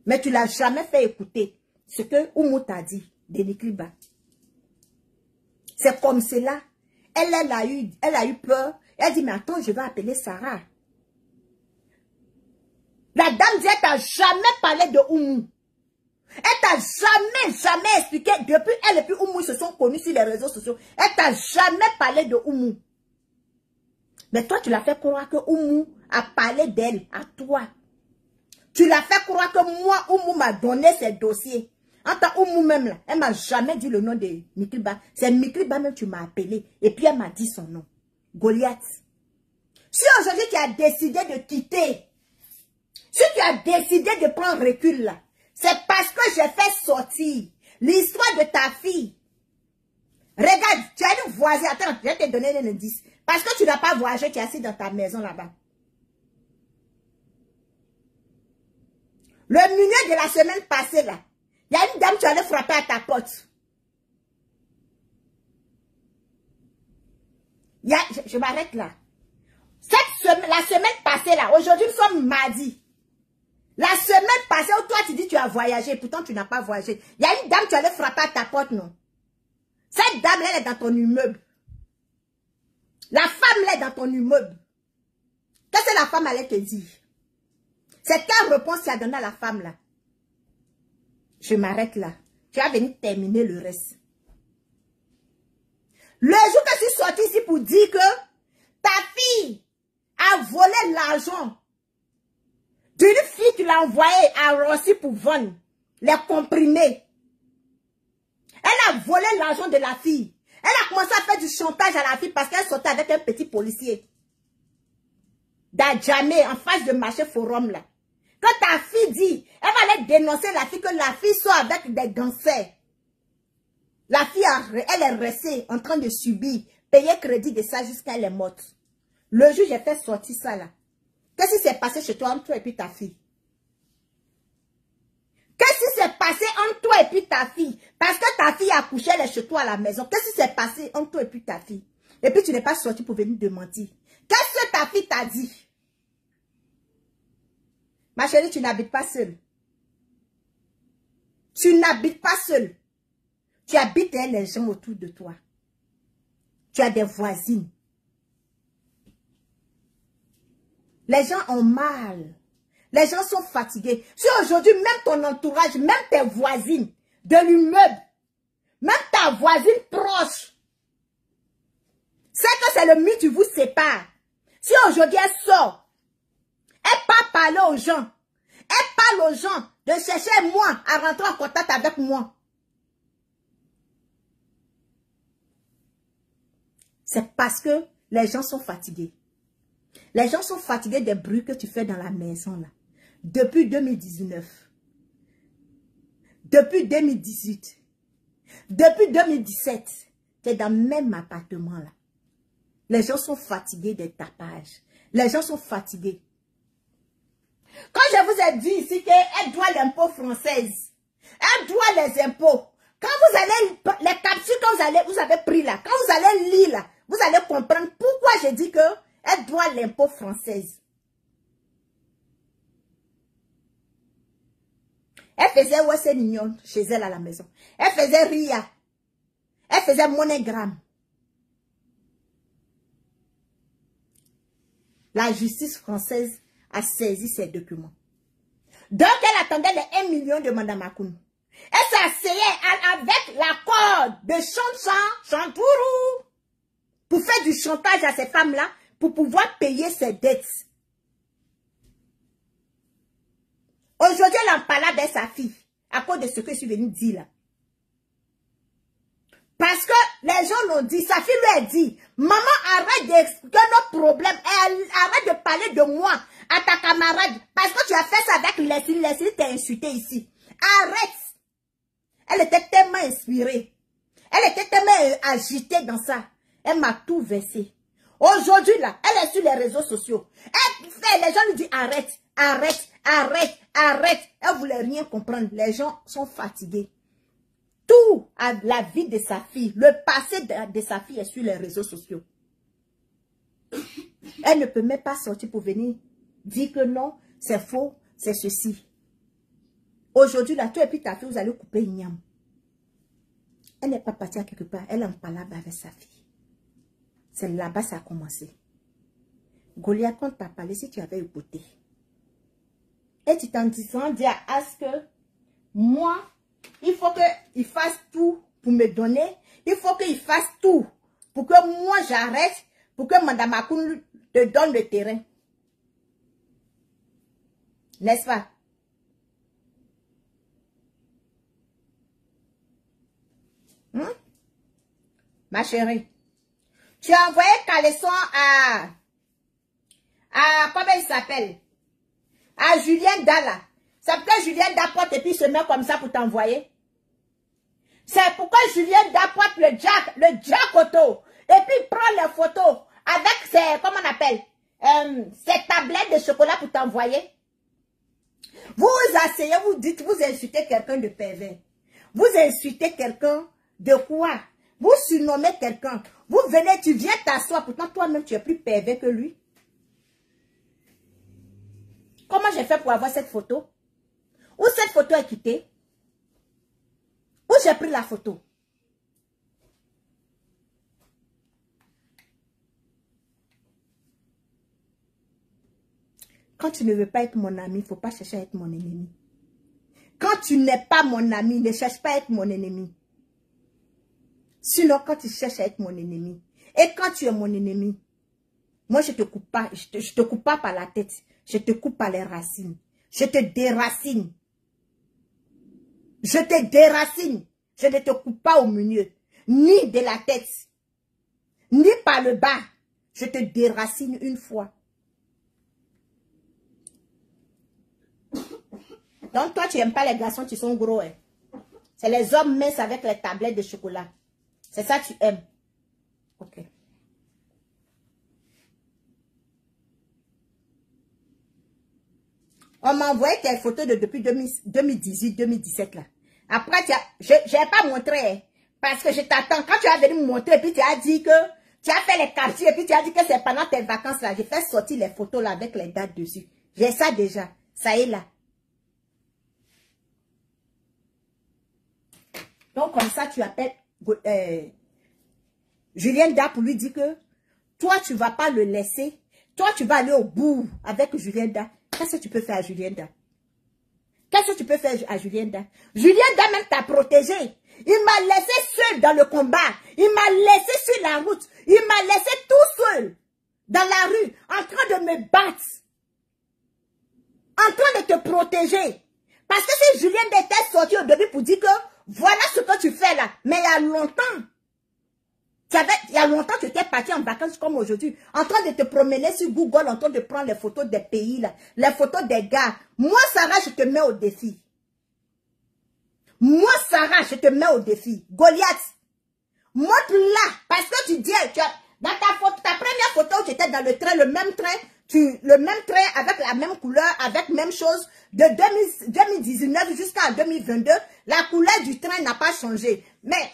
Mais tu ne l'as jamais fait écouter ce que Oumou t'a dit de Nikliba. C'est comme cela. Elle a eu peur. Elle dit, mais attends, je vais appeler Sarah. La dame dit, elle t'a jamais parlé de Oumou. Elle t'a jamais expliqué. Depuis elle et puis Oumou, ils se sont connus sur les réseaux sociaux. Elle t'a jamais parlé de Oumou. Mais toi, tu l'as fait croire que Oumou a parlé d'elle, à toi. Tu l'as fait croire que moi, Oumou m'a donné ses dossiers. En tant Oumou même là, elle m'a jamais dit le nom de Nikliba. C'est Nikliba même tu m'as appelé. Et puis elle m'a dit son nom. Goliath. Si aujourd'hui tu as décidé de quitter, si tu as décidé de prendre recul là, c'est parce que j'ai fait sortir l'histoire de ta fille. Regarde, tu as une voisine. Attends, je vais te donner un indice. Parce que tu n'as pas voyagé, tu es assis dans ta maison là-bas. Le milieu de la semaine passée là, il y a une dame qui allait frapper à ta porte. Je m'arrête là. La semaine passée là, aujourd'hui nous sommes mardi. La semaine passée où toi tu dis tu as voyagé, pourtant tu n'as pas voyagé. Il y a une dame qui allait frapper à ta porte, non? Cette dame là, elle est dans ton immeuble. La femme là est dans ton immeuble. Qu'est-ce que la femme allait te dire? C'est quelle réponse tu as donnée à la femme là? Je m'arrête là. Tu vas venir terminer le reste. Le jour que je suis sortie ici pour dire que ta fille a volé l'argent d'une fille qui l'a envoyée à Rossi pour vendre les comprimés. Elle a volé l'argent de la fille. Elle a commencé à faire du chantage à la fille parce qu'elle sortait avec un petit policier. D'Adjamé, en face de marché forum là. Quand ta fille dit, elle va aller dénoncer la fille, que la fille soit avec des gangsters. La fille, elle est restée en train de subir, payer crédit de ça jusqu'à elle est morte. Le jour, j'ai fait sortir ça là. Qu'est-ce qui s'est passé chez toi entre toi et puis ta fille? Qu'est-ce qui s'est passé entre toi et puis ta fille? Parce que ta fille a couché, elle est chez toi à la maison. Qu'est-ce qui s'est passé entre toi et puis ta fille? Et puis tu n'es pas sorti pour venir démentir. Qu'est-ce que ta fille t'a dit? Ma chérie, tu n'habites pas seule. Tu n'habites pas seule. Tu habites les gens autour de toi. Tu as des voisines. Les gens ont mal. Les gens sont fatigués. Si aujourd'hui, même ton entourage, même tes voisines de l'immeuble, même ta voisine proche, c'est que c'est le mythe qui vous sépare. Si aujourd'hui elle sort, elle part parler aux gens, elle parle aux gens de chercher moi à rentrer en contact avec moi. C'est parce que les gens sont fatigués. Les gens sont fatigués des bruits que tu fais dans la maison là. Depuis 2019. Depuis 2018. Depuis 2017. Tu es dans le même appartement là. Les gens sont fatigués des tapages. Les gens sont fatigués. Quand je vous ai dit ici qu'elle doit l'impôt française. Elle doit les impôts. Quand vous allez, les capsules que vous avez pris là, quand vous allez lire là, vous allez comprendre pourquoi j'ai dit que elle doit l'impôt française. Elle faisait Western Union chez elle à la maison. Elle faisait RIA. Elle faisait MoneyGram. La justice française a saisi ces documents. Donc elle attendait les 1 million de Mme Akoun. Elle s'est asseyée avec l'accord de Chantourou pour faire du chantage à ces femmes-là pour pouvoir payer ses dettes. Aujourd'hui, elle en parle avec sa fille à cause de ce que je suis venue dire là. Parce que les gens l'ont dit, sa fille lui a dit, maman, arrête d'expliquer nos problèmes, arrête de parler de moi à ta camarade, parce que tu as fait ça avec Leslie, Leslie t'a insulté ici. Arrête. Elle était tellement inspirée. Elle était tellement agitée dans ça. Elle m'a tout versé. Aujourd'hui, là, elle est sur les réseaux sociaux. Les gens lui disent arrête, arrête, arrête, arrête. Elle ne voulait rien comprendre. Les gens sont fatigués. Tout à la vie de sa fille, le passé de sa fille est sur les réseaux sociaux. Elle ne peut même pas sortir pour venir dire que non, c'est faux, c'est ceci. Aujourd'hui, là, toi et puis ta fille, vous allez couper Ignam. Elle n'est pas partie à quelque part. Elle en parlait avec sa fille. C'est là-bas que ça a commencé. Goliath, quand tu as parlé, si tu avais écouté. Et tu t'en disant, dire à As que moi, il faut qu'il fasse tout pour me donner. Il faut qu'il fasse tout pour que moi j'arrête, pour que Madame Akoun te donne le terrain. N'est-ce pas? Ma chérie, tu as envoyé caleçon comment il s'appelle? À Julien Dalla. C'est pourquoi Julien Da porte et puis se met comme ça pour t'envoyer. C'est pourquoi Julien Da porte le jack auto. Et puis il prend les photos avec ses, comment on appelle? Ses tablettes de chocolat pour t'envoyer. Vous asseyez, vous dites, vous insultez quelqu'un de pervers. Vous insultez quelqu'un de quoi? Vous surnommez quelqu'un. Vous venez, tu viens t'asseoir. Pourtant, toi-même, tu es plus pervers que lui. Comment j'ai fait pour avoir cette photo? Où cette photo est quittée? Où j'ai pris la photo? Quand tu ne veux pas être mon ami, il ne faut pas chercher à être mon ennemi. Quand tu n'es pas mon ami, ne cherche pas à être mon ennemi. Sinon, quand tu cherches à être mon ennemi, et quand tu es mon ennemi, moi je te coupe pas, je te coupe pas par la tête, je te coupe par les racines. Je te déracine. Je te déracine. Je ne te coupe pas au milieu, ni de la tête, ni par le bas. Je te déracine une fois. Donc toi, tu n'aimes pas les garçons qui sont gros. Hein? C'est les hommes minces avec les tablettes de chocolat. C'est ça que tu aimes. Ok. On m'a envoyé tes photos de depuis 2018-2017 là. Après, je n'ai pas montré. Hein, parce que je t'attends. Quand tu as venu me montrer, puis tu as dit que tu as fait les quartiers, et puis tu as dit que c'est pendant tes vacances là. J'ai fait sortir les photos là avec les dates dessus. J'ai ça déjà. Ça est là. Donc comme ça, tu appelles Julien Da pour lui dire que toi, tu ne vas pas le laisser. Toi, tu vas aller au bout avec Julien Da. Qu'est-ce que tu peux faire à Julien Da? Qu'est-ce que tu peux faire à Julien Da? Julien Da même t'a protégé. Il m'a laissé seul dans le combat. Il m'a laissé sur la route. Il m'a laissé tout seul dans la rue, en train de me battre. En train de te protéger. Parce que si Julien Da était sorti au début pour dire que voilà ce que tu fais là. Mais il y a longtemps. Il y a longtemps que tu étais parti en vacances comme aujourd'hui. En train de te promener sur Google, en train de prendre les photos des pays là. Les photos des gars. Moi, Sarah, je te mets au défi. Moi, Sarah, je te mets au défi. Goliath. Montre-la. Parce que tu dis, dans ta première photo, tu étais dans le train, le même train avec la même couleur, avec même chose. De 2019 jusqu'à 2022, la couleur du train n'a pas changé. Mais,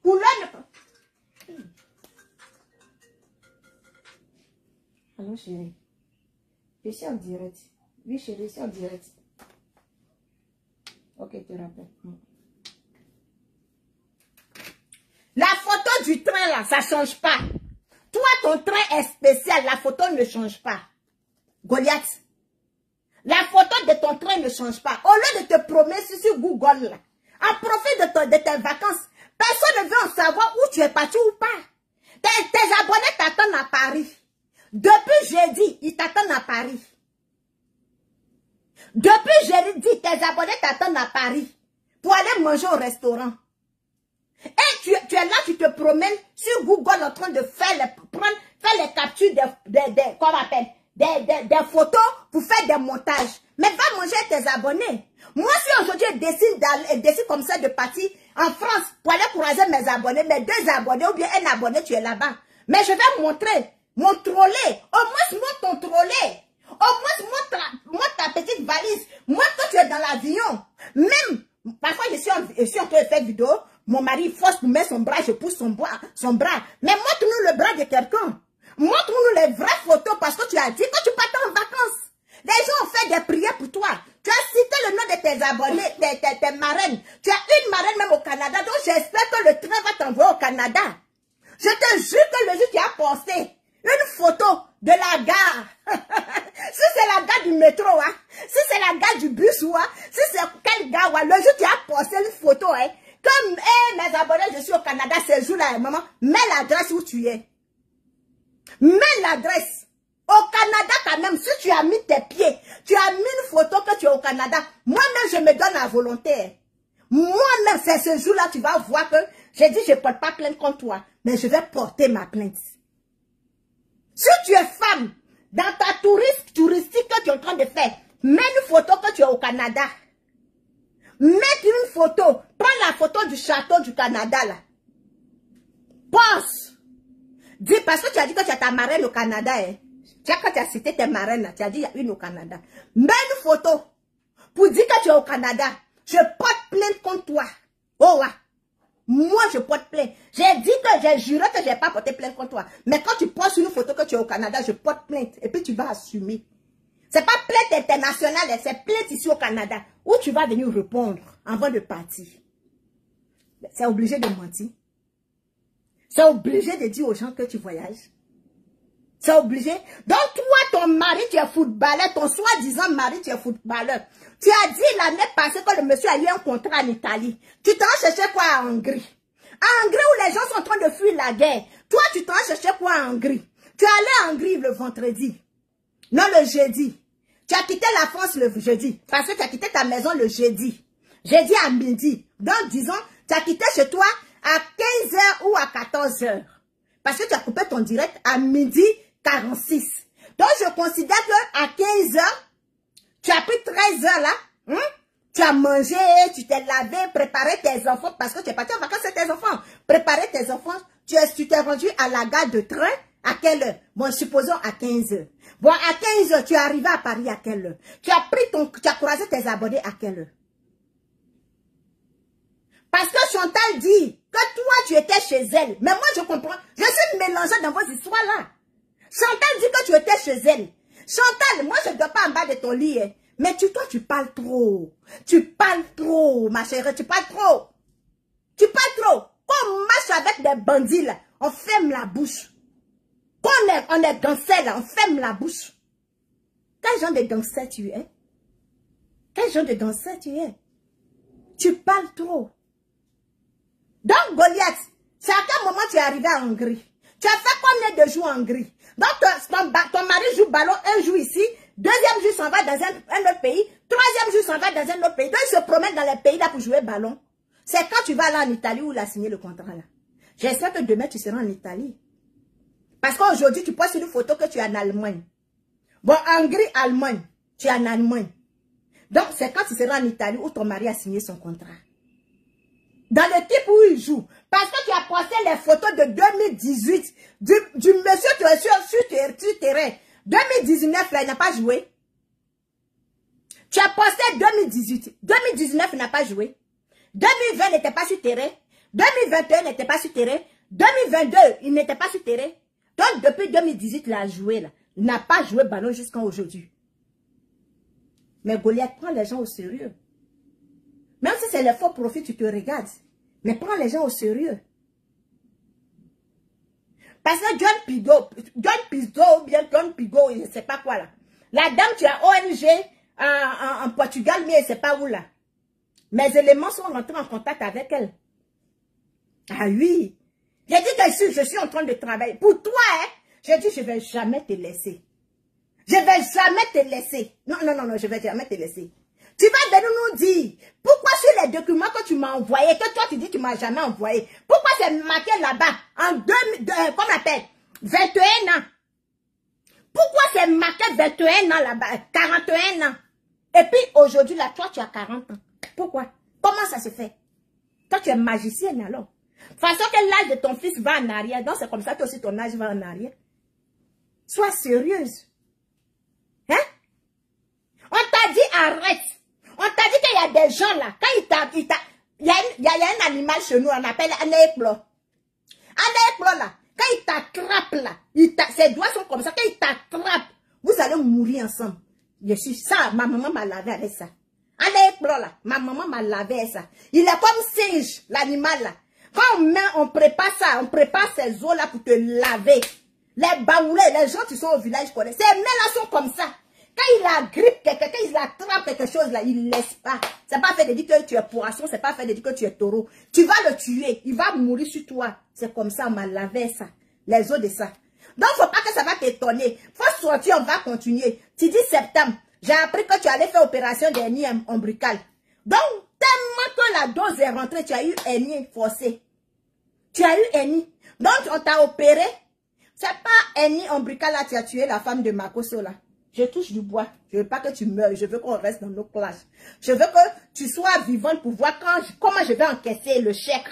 couleur ne... Allô, chérie. Je suis en direct. Oui, chérie, je suis en direct. Ok, tu rappelles. La photo du train, là, ça ne change pas. Toi, ton train est spécial. La photo ne change pas. Goliath. La photo de ton train ne change pas. Au lieu de te promener sur Google, là, en profit de tes vacances, personne ne veut en savoir où tu es parti ou pas. Tes abonnés t'attendent à Paris. Depuis jeudi, ils t'attendent à Paris. Depuis jeudi, tes abonnés t'attendent à Paris pour aller manger au restaurant. Et tu es là, tu te promènes sur Google en train de faire les captures des photos pour faire des montages. Mais va manger tes abonnés. Moi, si aujourd'hui je décide comme ça de partir en France pour aller croiser mes abonnés, mes 2 abonnés ou bien un abonné, tu es là-bas. Mais je vais montrer mon trolley. Au moins, montre ton trolley. Au moins, montre ta petite valise. Moi, quand tu es dans l'avion, même, parfois, je suis en train de faire vidéo, mon mari force pour mettre son bras, je pousse son bras. Mais montre-nous le bras de quelqu'un. Montre-nous les vraies photos parce que tu as dit que tu partais en vacances. Les gens ont fait des prières pour toi. Tu as cité le nom de tes abonnés, tes marraines. Tu as une marraine même au Canada, donc j'espère que le train va t'envoyer au Canada. Je te jure que le jour tu as posté une photo de la gare. Si c'est la gare du métro, hein, si c'est la gare du bus, hein, si c'est quelle gare, hein, le jour tu as posté une photo, hein, comme mes abonnés, je suis au Canada ce jour-là, maman, mets l'adresse où tu es. Mets l'adresse. Au Canada quand même, si tu as mis tes pieds, tu as mis une photo que tu es au Canada, moi-même je me donne la volonté. Moi-même, c'est ce jour-là, tu vas voir que j'ai dit je ne porte pas plainte contre toi, mais je vais porter ma plainte. Si tu es femme, dans ta touristique que tu es en train de faire, mets une photo que tu es au Canada. Mets une photo, prends la photo du château du Canada là. Pense. Dis, parce que tu as dit que tu as ta marraine au Canada, hein. Quand tu as cité tes marraines là, tu as dit il y a une au Canada. Mets une photo pour dire que tu es au Canada. Je porte plainte contre toi. Oh ouais. Moi je porte plainte. J'ai dit que j'ai juré que je n'ai pas porté plainte contre toi. Mais quand tu postes une photo que tu es au Canada, je porte plainte. Et puis tu vas assumer. C'est pas plainte internationale, c'est plainte ici au Canada. Où tu vas venir répondre avant de partir. C'est obligé de mentir. C'est obligé de dire aux gens que tu voyages. C'est obligé. Donc toi, ton mari, tu es footballeur. Ton soi-disant mari, tu es footballeur. Tu as dit l'année passée que le monsieur a eu un contrat en Italie. Tu t'en cherchais quoi en Hongrie? En Hongrie où les gens sont en train de fuir la guerre. Toi, tu t'en cherchais quoi en Hongrie? Tu es allé en Hongrie le vendredi. Non, le jeudi. Tu as quitté la France le jeudi. Parce que tu as quitté ta maison le jeudi. Jeudi à midi. Donc, disons, tu as quitté chez toi à 15 h ou à 14 h. Parce que tu as coupé ton direct à midi 46. Donc, je considère qu'à 15 h, tu as pris 13 h là. Tu as mangé, tu t'es lavé, préparé tes enfants. Parce que tu es parti en vacances avec tes enfants. Préparé tes enfants. Tu t'es rendu à la gare de train. À quelle heure? Bon, supposons à 15 h. Bon, à 15 h, tu es arrivé à Paris à quelle heure? Tu as croisé tes abonnés à quelle heure? Parce que Chantal dit que toi, tu étais chez elle. Mais moi, je comprends. Je suis mélangée dans vos histoires-là. Chantal dit que tu étais chez elle. Chantal, moi, je ne dors pas en bas de ton lit. Hein. Mais toi, tu parles trop. Tu parles trop, ma chérie. Tu parles trop. Tu parles trop. Quand on marche avec des bandits, là, on ferme la bouche. Quand on est gangster, là, on ferme la bouche. Quel genre de gangster tu es? Quel genre de gangster tu es? Tu parles trop. Donc, Goliath, c'est à quel moment tu es arrivé en Hongrie? Tu as fait combien de jours en Hongrie? Donc, ton mari joue ballon un jour ici, deuxième jour s'en va dans un autre pays, troisième jour s'en va dans un autre pays. Donc, il se promène dans les pays là pour jouer ballon. C'est quand tu vas aller en Italie où il a signé le contrat là. J'espère que demain tu seras en Italie. Parce qu'aujourd'hui, tu postes une photo que tu es en Allemagne. Bon, Hongrie, Allemagne, tu es en Allemagne. Donc, c'est quand tu seras en Italie où ton mari a signé son contrat. Dans le type où il joue. Parce que tu as posté les photos de 2018 du monsieur qui est sur terrain. 2019, là, il n'a pas joué. Tu as posté 2018. 2019, il n'a pas joué. 2020 n'était pas sur terrain. 2021 n'était pas sur terrain. 2022, il n'était pas sur terrain. Donc, depuis 2018, il a joué, là. Il n'a pas joué ballon jusqu'à aujourd'hui. Mais Goliath prend les gens au sérieux. Même si c'est le faux profit, tu te regardes. Mais prends les gens au sérieux. Parce que John Pigot, ou bien John Pigot, je ne sais pas quoi là. La dame, tu as ONG en Portugal, mais je ne sais pas où là. Mes éléments sont rentrés en contact avec elle. Ah oui. J'ai dit que je suis en train de travailler. Pour toi, hein, j'ai dit je ne vais jamais te laisser. Je ne vais jamais te laisser. Non, je ne vais jamais te laisser. Tu vas venir nous dire, pourquoi sur les documents que tu m'as envoyés, que toi tu dis que tu ne m'as jamais envoyé, pourquoi c'est marqué là-bas, en comment on appelle, 21 ans. Pourquoi c'est marqué 21 ans là-bas, 41 ans. Et puis aujourd'hui, là, toi tu as 40 ans. Pourquoi? Comment ça se fait? Toi tu es magicienne alors. De toute façon que l'âge de ton fils va en arrière, donc c'est comme ça que aussi ton âge va en arrière. Sois sérieuse. Hein? On t'a dit arrête. On t'a dit qu'il y a des gens là, quand il y a un animal chez nous, on appelle un éclos. Un éclos là, quand il t'attrape là, ses doigts sont comme ça, quand il t'attrape, vous allez mourir ensemble. Je suis ça, ma maman m'a lavé avec ça. Allez, là. Ma maman m'a lavé ça. Il est comme singe, l'animal là. Quand on prépare ça, on prépare ces eaux là pour te laver. Les baoulés, les gens qui sont au village connaissent. Ces mets là sont comme ça. Quand il agrippe quelqu'un, quand il attrape quelque chose là, il ne laisse pas. C'est pas fait de dire que tu es poisson, c'est pas fait de dire que tu es taureau. Tu vas le tuer, il va mourir sur toi. C'est comme ça, on m'a lavé ça. Les os de ça. Donc, faut pas que ça va t'étonner. Faut sortir, on va continuer. Tu dis septembre, j'ai appris que tu allais faire opération d'hernie ombilicale. Donc, tellement que la dose est rentrée, tu as eu hernie forcée. Tu as eu hernie. Donc, on t'a opéré. C'est pas hernie ombilicale là, tu as tué la femme de Makoso là. Je touche du bois. Je veux pas que tu meurs. Je veux qu'on reste dans nos classes. Je veux que tu sois vivante pour voir comment je vais encaisser le chèque.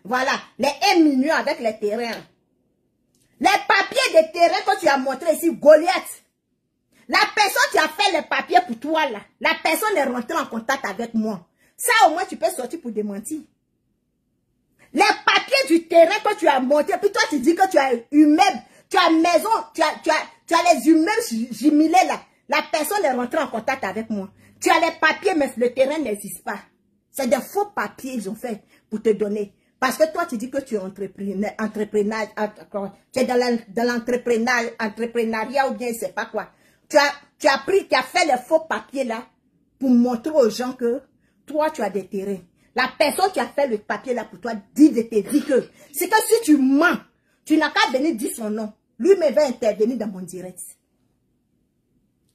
Voilà. Les 1 million avec les terrains. Les papiers de terrain que tu as montré ici, Goliath. La personne qui a fait les papiers pour toi là, la personne est rentrée en contact avec moi. Ça au moins tu peux sortir pour démentir. Les papiers du terrain que tu as montré, puis toi tu dis que tu as immeuble, tu as maison, tu as les immeubles jumelés là. La personne est rentrée en contact avec moi. Tu as les papiers, mais le terrain n'existe pas. C'est des faux papiers ils ont fait pour te donner. Parce que toi, tu dis que tu es entrepreneur, tu es dans l'entrepreneuriat ou bien je ne sais pas quoi. Tu as fait les faux papiers là pour montrer aux gens que toi, tu as des terrains. La personne qui a fait le papier là pour toi dit de te dire que c'est que si tu mens, tu n'as qu'à venir dire son nom. Lui-même va intervenir dans mon direct.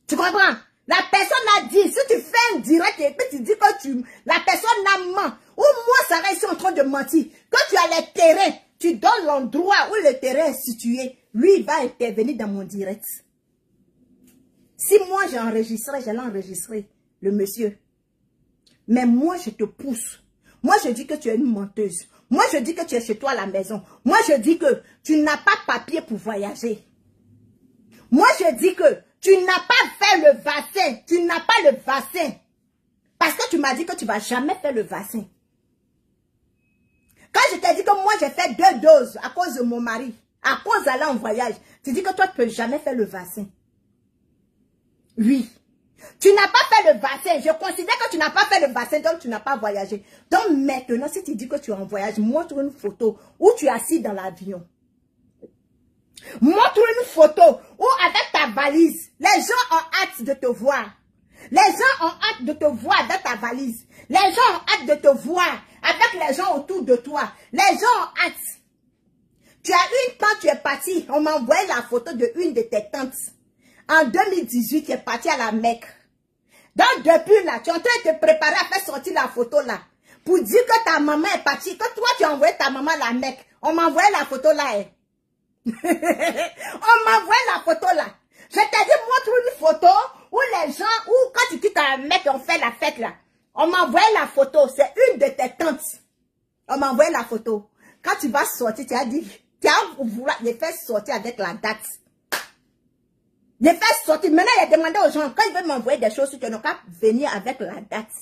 Tu comprends? La personne a dit, si tu fais un direct et puis tu dis que la personne a ment, ou moi ça reste en train de mentir, que tu as les terrains, tu donnes l'endroit où le terrain est situé, lui il va intervenir dans mon direct. Si moi j'ai enregistré, j'allais enregistrer le monsieur. Mais moi je te pousse. Moi je dis que tu es une menteuse. Moi je dis que tu es chez toi à la maison. Moi je dis que tu n'as pas papier pour voyager. Moi je dis que tu n'as pas fait le vaccin. Tu n'as pas le vaccin. Parce que tu m'as dit que tu ne vas jamais faire le vaccin. Quand je t'ai dit que moi j'ai fait 2 doses à cause de mon mari, à cause d'aller en voyage, tu dis que toi tu ne peux jamais faire le vaccin. Oui. Tu n'as pas fait le vaccin. Je considère que tu n'as pas fait le vaccin, donc tu n'as pas voyagé. Donc maintenant, si tu dis que tu es en voyage, montre une photo où tu es assis dans l'avion. Montre une photo où avec ta valise, les gens ont hâte de te voir. Les gens ont hâte de te voir dans ta valise. Les gens ont hâte de te voir avec les gens autour de toi. Les gens ont hâte. Tu as eu quand tu es parti, on m'a envoyé la photo de une de tes tantes. En 2018, tu es parti à la Mecque. Donc depuis là, tu es en train de te préparer à faire sortir la photo là. Pour dire que ta maman est partie. Que toi tu as envoyé ta maman à la Mecque. On m'a envoyé la photo là. Hein. On m'a envoyé la photo là. Je t'ai dit, montre une photo où les gens, où quand tu quittes un mec, on fait la fête là. On m'a envoyé la photo. C'est une de tes tantes. On m'a envoyé la photo. Quand tu vas sortir, tu as dit, tu as voulu les faire sortir avec la date. Les faire sortir. Maintenant, il a demandé aux gens, quand ils veulent m'envoyer des choses, tu n'as qu'à venir avec la date.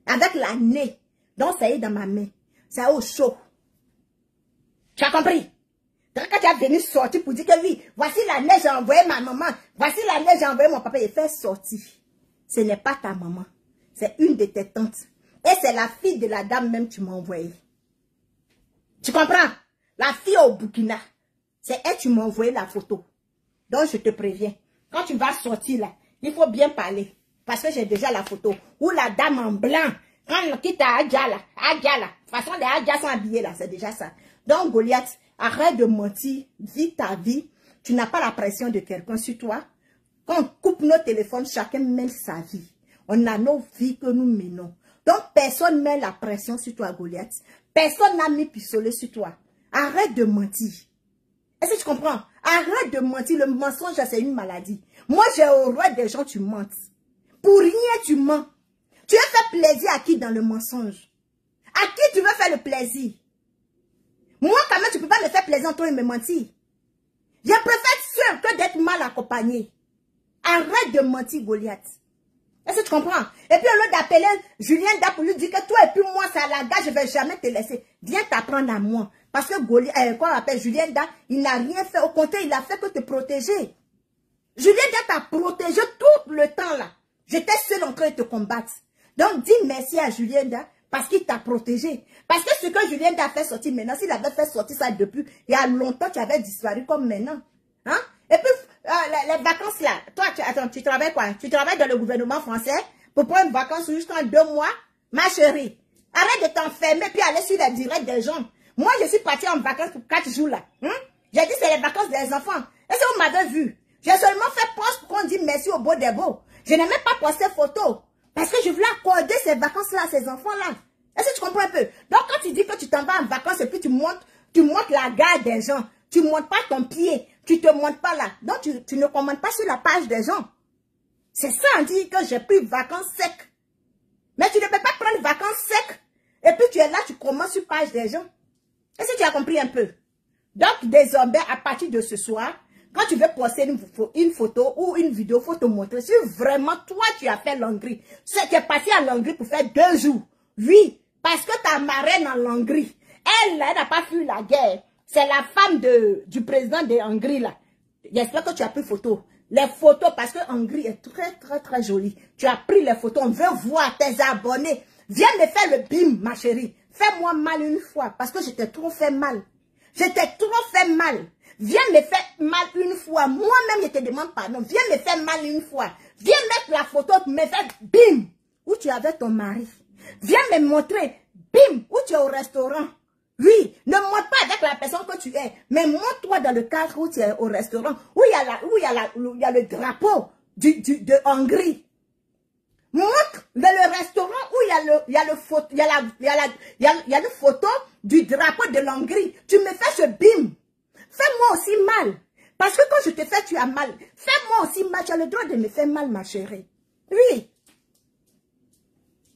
Avec l'année. Donc, ça y est dans ma main. C'est au chaud. Tu as compris? Quand tu as venu sortir pour dire que oui, voici l'année, j'ai envoyé ma maman. Voici l'année, j'ai envoyé mon papa. Il fait sortir. Ce n'est pas ta maman. C'est une de tes tantes. Et c'est la fille de la dame même que tu m'as envoyé. Tu comprends? La fille au Burkina. C'est elle qui m'a envoyé la photo. Donc, je te préviens. Quand tu vas sortir là, il faut bien parler. Parce que j'ai déjà la photo. Où la dame en blanc. Quand on quitte à Adja là. Adja là. De toute façon, les Adja sont habillés là. C'est déjà ça. Donc, Goliath, arrête de mentir. Vis ta vie. Tu n'as pas la pression de quelqu'un sur toi. Quand on coupe nos téléphones, chacun mène sa vie. On a nos vies que nous menons. Donc, personne ne met la pression sur toi, Goliath. Personne n'a mis pistolet sur toi. Arrête de mentir. Est-ce que tu comprends? Arrête de mentir. Le mensonge, c'est une maladie. Moi, j'ai horreur des gens, tu mentes. Pour rien, tu mens. Tu veux faire plaisir à qui dans le mensonge? À qui tu veux faire le plaisir? Moi, quand même, tu ne peux pas me faire plaisir en toi et me mentir. Je préfère être seul que d'être mal accompagné. Arrête de mentir, Goliath. Est-ce que tu comprends? Et puis, au lieu d'appeler Julien Da pour lui dire que toi et puis moi, ça la gare, je ne vais jamais te laisser. Viens t'apprendre à moi. Parce que Goliath, quoi on appelle Julien Da, il n'a rien fait. Au contraire, il a fait que te protéger. Julien Da t'a protégé tout le temps là. J'étais seul en train de te combattre. Donc, dis merci à Julien Da parce qu'il t'a protégé. Parce que ce que Julien Da a fait sortir maintenant, s'il avait fait sortir ça depuis, il y a longtemps, tu avais disparu comme maintenant. Hein? Et puis, les vacances là, toi, attends, tu travailles quoi? Tu travailles dans le gouvernement français pour prendre vacances jusqu'en 2 mois? Ma chérie, arrête de t'enfermer puis aller sur les directs des gens. Moi, je suis partie en vacances pour 4 jours là. Hein? J'ai dit c'est les vacances des enfants. Est-ce que vous m'avez vu? J'ai seulement fait poste pour qu'on dise merci au beau des beaux. Je n'ai même pas posté photo. Parce que je voulais accorder ces vacances-là à ces enfants-là. Est-ce que tu comprends un peu? Donc, quand tu dis que tu t'en vas en vacances et puis tu montes la garde des gens, tu ne montes pas ton pied, tu te montes pas là. Donc, tu ne commentes pas sur la page des gens. C'est ça, on dit que j'ai pris vacances secs. Mais tu ne peux pas prendre vacances secs et puis tu es là, tu commences sur la page des gens. Est-ce que tu as compris un peu? Donc, désormais, à partir de ce soir, quand tu veux poster une photo ou une vidéo, il faut te montrer si vraiment toi, tu as fait l'Hongrie. Tu es parti à l'Hongrie pour faire 2 jours. Oui, parce que ta marraine en Hongrie, elle n'a pas fui la guerre. C'est la femme du président de Hongrie, là. J'espère que tu as pris photo. Les photos, parce que Hongrie est très, très, très jolie. Tu as pris les photos, on veut voir tes abonnés. Viens me faire le bim, ma chérie. Fais-moi mal une fois, parce que je t'ai trop fait mal. Je t'ai trop fait mal. Viens me faire mal une fois. Moi-même, je te demande pardon. Viens me faire mal une fois. Viens mettre la photo, me faire bim, où tu avais ton mari. Viens me montrer, bim, où tu es au restaurant. Oui, ne montre pas avec la personne que tu es, mais montre-toi dans le cadre où tu es au restaurant, où il y a le drapeau de Hongrie. Montre le restaurant où il y a le photo du drapeau de l'Hongrie. Tu me fais ce bim. Fais-moi aussi mal. Parce que quand je te fais, tu as mal. Fais-moi aussi mal. Tu as le droit de me faire mal, ma chérie. Oui.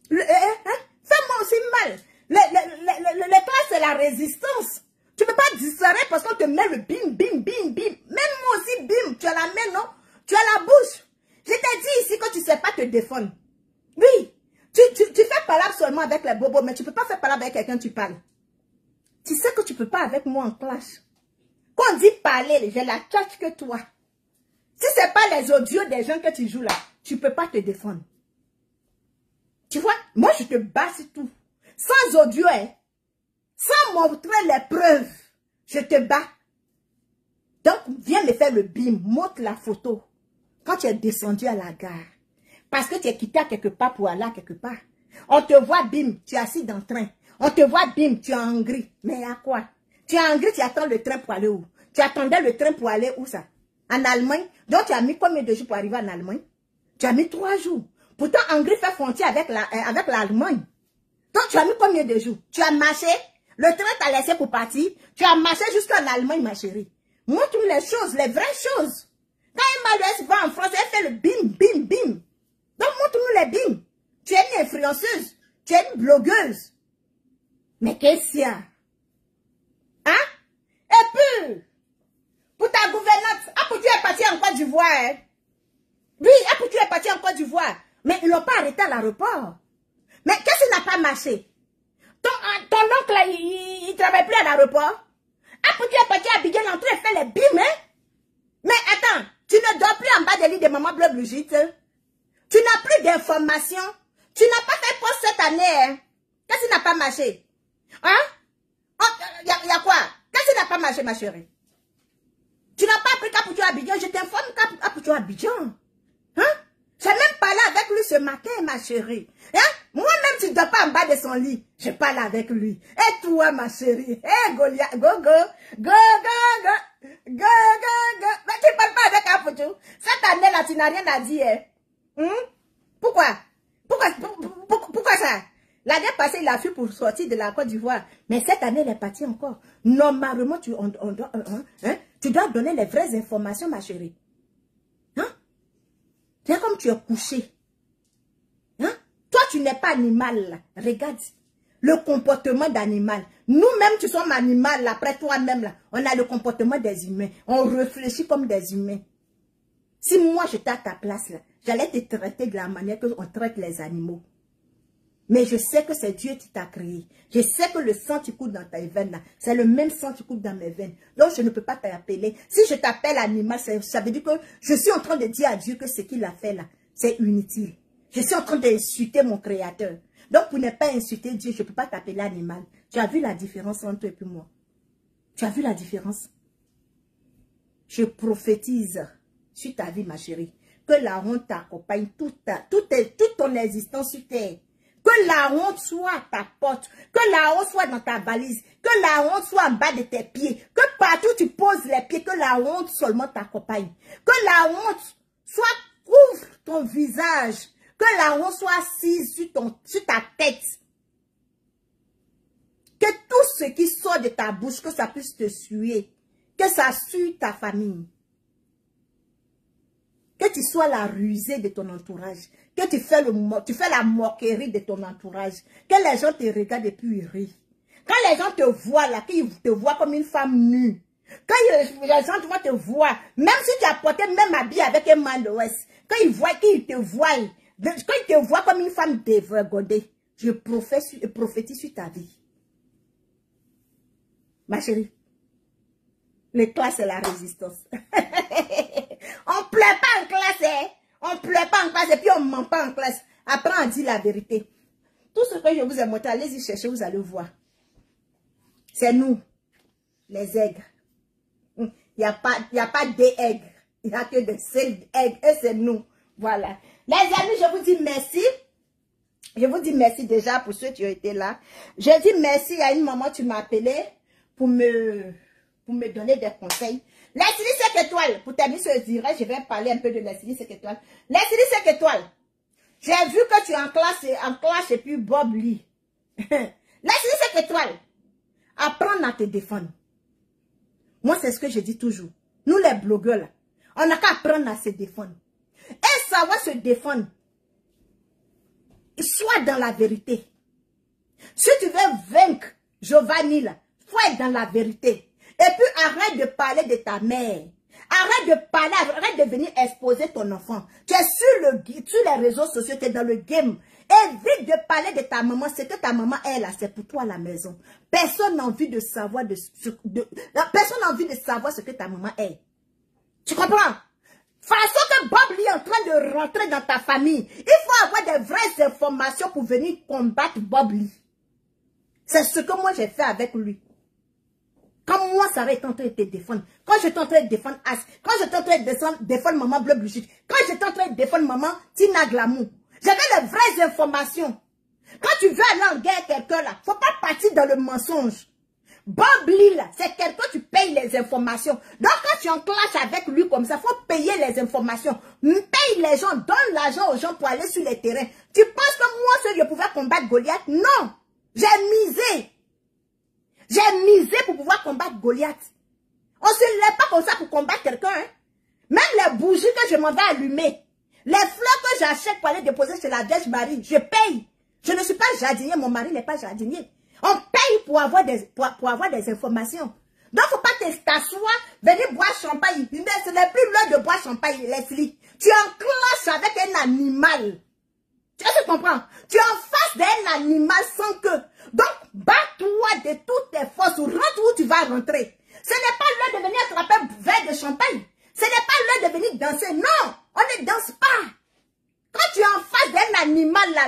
Fais-moi aussi mal. Le temps, c'est la résistance. Tu ne peux pas disparaître parce qu'on te met le bim, bim, bim, bim. Même moi aussi, bim. Tu as la main, non? Tu as la bouche. Je t'ai dit ici que tu ne sais pas te défendre. Oui. Tu fais parler seulement avec les bobos, mais tu ne peux pas faire parler avec quelqu'un tu parles. Tu sais que tu ne peux pas avec moi en clash. Quand on dit parler, j'ai la tchatch que toi. Si ce n'est pas les audios des gens que tu joues là, tu ne peux pas te défendre. Tu vois, moi je te bats sur tout. Sans audio, hein, sans montrer les preuves, je te bats. Donc, viens me faire le bim, montre la photo. Quand tu es descendu à la gare, parce que tu es quitté à quelque part pour aller à quelque part. On te voit bim, tu es assis dans le train. On te voit bim, tu es en Hongrie. Mais à quoi? Tu es en Hongrie, tu attends le train pour aller où? Tu attendais le train pour aller où ça? En Allemagne. Donc, tu as mis combien de jours pour arriver en Allemagne? Tu as mis 3 jours. Pourtant, Hongrie fait frontière avec l'Allemagne. Donc, tu as mis combien de jours? Tu as marché, le train t'a laissé pour partir, tu as marché jusqu'en Allemagne, ma chérie. Montre-nous les choses, les vraies choses. Quand Emmanuel va en France, elle fait le bim, bim, bim. Donc, montre-nous les bim. Tu es une influenceuse, tu es une blogueuse. Mais qu'est-ce qu'il y a? Hein? Et puis, pour ta gouvernante, après tu es parti en Côte d'Ivoire. Hein? Oui, après tu es parti en Côte d'Ivoire. Mais ils ne l'ont pas arrêté à l'aéroport. Mais qu'est-ce qui n'a pas marché? Ton oncle, il ne travaille plus à l'aéroport. Après, tu es parti à Abidjan, l'entrée fait les bim, hein? Mais attends, tu ne dors plus en bas des lits de maman bleu Brigitte. Tu n'as plus d'informations. Tu n'as pas fait poste cette année, hein? Qu'est-ce qui n'a pas marché? Hein? Il y a quoi? Qu'est-ce qui n'a pas marché, ma chérie? Tu n'as pas appris Capucho Abidjan. Je t'informe Capucho Abidjan. Hein? J'ai même parlé avec lui ce matin, ma chérie. Hein? Moi-même, tu ne dors pas en bas de son lit. Je parle avec lui. Et toi, ma chérie? Eh, Goliath, go, go, go, go, go, go, go, go. Mais tu ne parles pas avec Capucho. Cette année-là, tu n'as rien à dire. Hein? Pourquoi? Pourquoi ça? L'année passée, il a fui pour sortir de la Côte d'Ivoire. Mais cette année, il est parti encore. Normalement, tu dois donner les vraies informations, ma chérie. Hein? C'est comme tu es couché. Hein? Toi, tu n'es pas animal. Là. Regarde le comportement d'animal. Nous-mêmes, tu sommes animal. Après toi-même, là, on a le comportement des humains. On réfléchit comme des humains. Si moi, j'étais à ta place, là, j'allais te traiter de la manière qu'on traite les animaux. Mais je sais que c'est Dieu qui t'a créé. Je sais que le sang qui coule dans tes veines, là, c'est le même sang qui coule dans mes veines. Donc, je ne peux pas t'appeler. Si je t'appelle animal, ça veut dire que je suis en train de dire à Dieu que ce qu'il a fait là, c'est inutile. Je suis en train d'insulter mon créateur. Donc, pour ne pas insulter Dieu, je ne peux pas t'appeler animal. Tu as vu la différence entre toi et moi? Tu as vu la différence? Je prophétise sur ta vie, ma chérie. Que la honte t'accompagne toute ton existence sur terre. Que la honte soit à ta porte. Que la honte soit dans ta valise. Que la honte soit en bas de tes pieds. Que partout tu poses les pieds. Que la honte seulement t'accompagne. Que la honte soit couvre ton visage. Que la honte soit assise sur ta tête. Que tout ce qui sort de ta bouche, que ça puisse te suer. Que ça sue ta famille. Que tu sois la rusée de ton entourage. Que tu fais la moquerie de ton entourage. Que les gens te regardent et puis ils rient. Quand les gens te voient là, qu'ils te voient comme une femme nue. Quand les gens te voient, même si tu as porté même habillé avec un mal d'ouest. Quand ils te voient comme une femme dévergondée. Je prophétise sur ta vie. Ma chérie. L'éclat, c'est la résistance. On ne pleure pas en classe, hein? On ne pleure pas en classe et puis on ne ment pas en classe. Après, on dit la vérité. Tout ce que je vous ai montré, allez-y chercher, vous allez voir. C'est nous, les aigres. Il n'y a pas des aigres. Il n'y a que des seuls aigres. Et c'est nous. Voilà. Les amis, je vous dis merci. Je vous dis merci déjà pour ceux qui ont été là. Je dis merci à une maman qui m'a appelé pour me donner des conseils. Leslie 5 étoiles. Pour terminer ce direct, je vais parler un peu de Leslie 5 étoiles. Leslie 5 étoiles. J'ai vu que tu es en classe et puis Bob Lee. Leslie 5 étoiles. Apprendre à te défendre. Moi, c'est ce que je dis toujours. Nous, les blogueurs, là, on n'a qu'à apprendre à se défendre. Et savoir se défendre. Sois dans la vérité. Si tu veux vaincre Giovanni, là, faut être dans la vérité. Et puis arrête de parler de ta mère. Arrête de parler, arrête de venir exposer ton enfant. Tu es sur les réseaux sociaux, tu es dans le game. Évite de parler de ta maman. Ce que ta maman est là, c'est pour toi à la maison. Personne n'a envie de savoir personne n'a envie de savoir ce que ta maman est. Tu comprends? Façon que Bob Lee est en train de rentrer dans ta famille. Il faut avoir des vraies informations pour venir combattre Bob Lee. C'est ce que moi j'ai fait avec lui. Quand moi, ça va être en train de te défendre. Quand je suis en train de défendre As. Quand je suis en train de défendre maman Bleu Brigitte. Quand je suis en train de défendre maman Tina Glamour. J'avais les vraies informations. Quand tu veux aller en guerre avec quelqu'un là, faut pas partir dans le mensonge. Bob Lee là, c'est quelqu'un tu payes les informations. Donc quand tu es en classe avec lui comme ça, faut payer les informations. Paye les gens, donne l'argent aux gens pour aller sur les terrains. Tu penses que moi seul je pouvais combattre Goliath? Non. J'ai misé. J'ai misé pour pouvoir combattre Goliath. On ne se lève pas comme ça pour combattre quelqu'un. Hein? Même les bougies que je m'en vais allumer, les fleurs que j'achète pour aller déposer chez la Vierge Marie, je paye. Je ne suis pas jardinier, mon mari n'est pas jardinier. On paye pour avoir des informations. Donc, il ne faut pas t'asseoir, venir boire champagne. Ce n'est plus l'heure de boire champagne, Leslie. Tu es en classe avec un animal. Tu comprends? Tu es en face d'un animal sans queue. Donc, bats-toi de toutes tes forces. Rentre où tu vas rentrer. Ce n'est pas l'heure de venir attraper un verre de champagne. Ce n'est pas l'heure de venir danser. Non, on ne danse pas. Quand tu es en face d'un animal, là,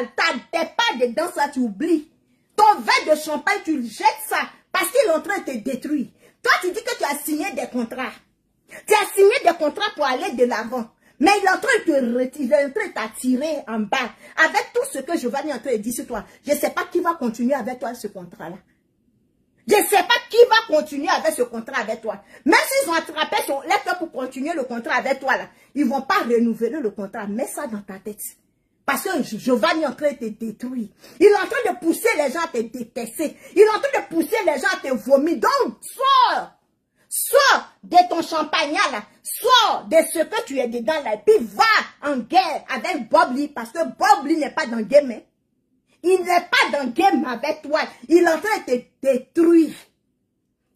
tes pas de danse, là, tu oublies. Ton verre de champagne, tu jettes ça parce qu'il est en train de te détruire. Toi, tu dis que tu as signé des contrats. Tu as signé des contrats pour aller de l'avant. Mais il est en train de te retirer, il est en train de t'attirer en bas. Avec tout ce que Giovanni est en train de dire sur toi, je ne sais pas qui va continuer avec toi ce contrat-là. Je ne sais pas qui va continuer avec ce contrat avec toi. Même s'ils ont attrapé son lettre pour continuer le contrat avec toi, là, ils ne vont pas renouveler le contrat. Mets ça dans ta tête. Parce que Giovanni est en train de te détruire. Il est en train de pousser les gens à te détester. Il est en train de pousser les gens à te vomir. Donc, sors! Sors de ton champagne là, sors de ce que tu es dedans là, et puis va en guerre avec Bob Lee, parce que Bob Lee n'est pas dans le game. Hein. Il n'est pas dans le game avec toi. Il est en train de te détruire.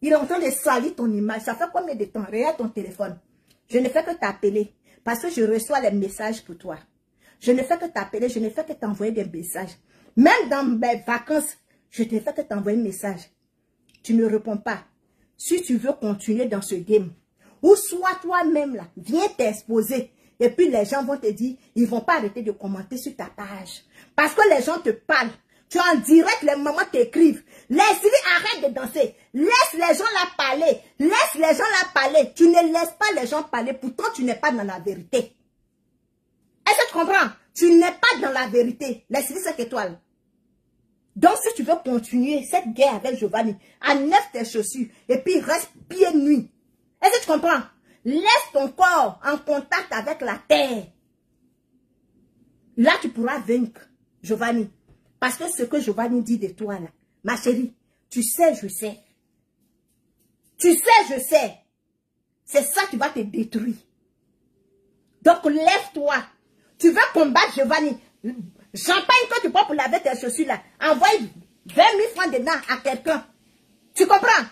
Il est en train de salir ton image. Ça fait combien de temps? Regarde ton téléphone. Je ne fais que t'appeler, parce que je reçois les messages pour toi. Je ne fais que t'appeler, je ne fais que t'envoyer des messages. Même dans mes vacances, je ne fais que t'envoyer un message. Tu ne réponds pas. Si tu veux continuer dans ce game, ou soit toi-même là, viens t'exposer, Et puis les gens vont te dire, ils ne vont pas arrêter de commenter sur ta page. Parce que les gens te parlent. Tu es en direct, les mamans t'écrivent. Leslie, arrête de danser. Laisse les gens là parler. Laisse les gens là parler. Tu ne laisses pas les gens parler. Pourtant, tu n'es pas dans la vérité. Est-ce que tu comprends? Tu n'es pas dans la vérité. Leslie 5 étoiles. Donc, si tu veux continuer cette guerre avec Giovanni, enlève tes chaussures et puis reste pieds nus. Est-ce que tu comprends? Laisse ton corps en contact avec la terre. Là, tu pourras vaincre Giovanni. Parce que ce que Giovanni dit de toi, là, ma chérie, tu sais, je sais. Tu sais, je sais. C'est ça qui va te détruire. Donc, lève-toi. Tu veux combattre Giovanni. Champagne que tu prends pour laver tes chaussures, là. Envoie 20 000 francs dedans à quelqu'un. Tu comprends?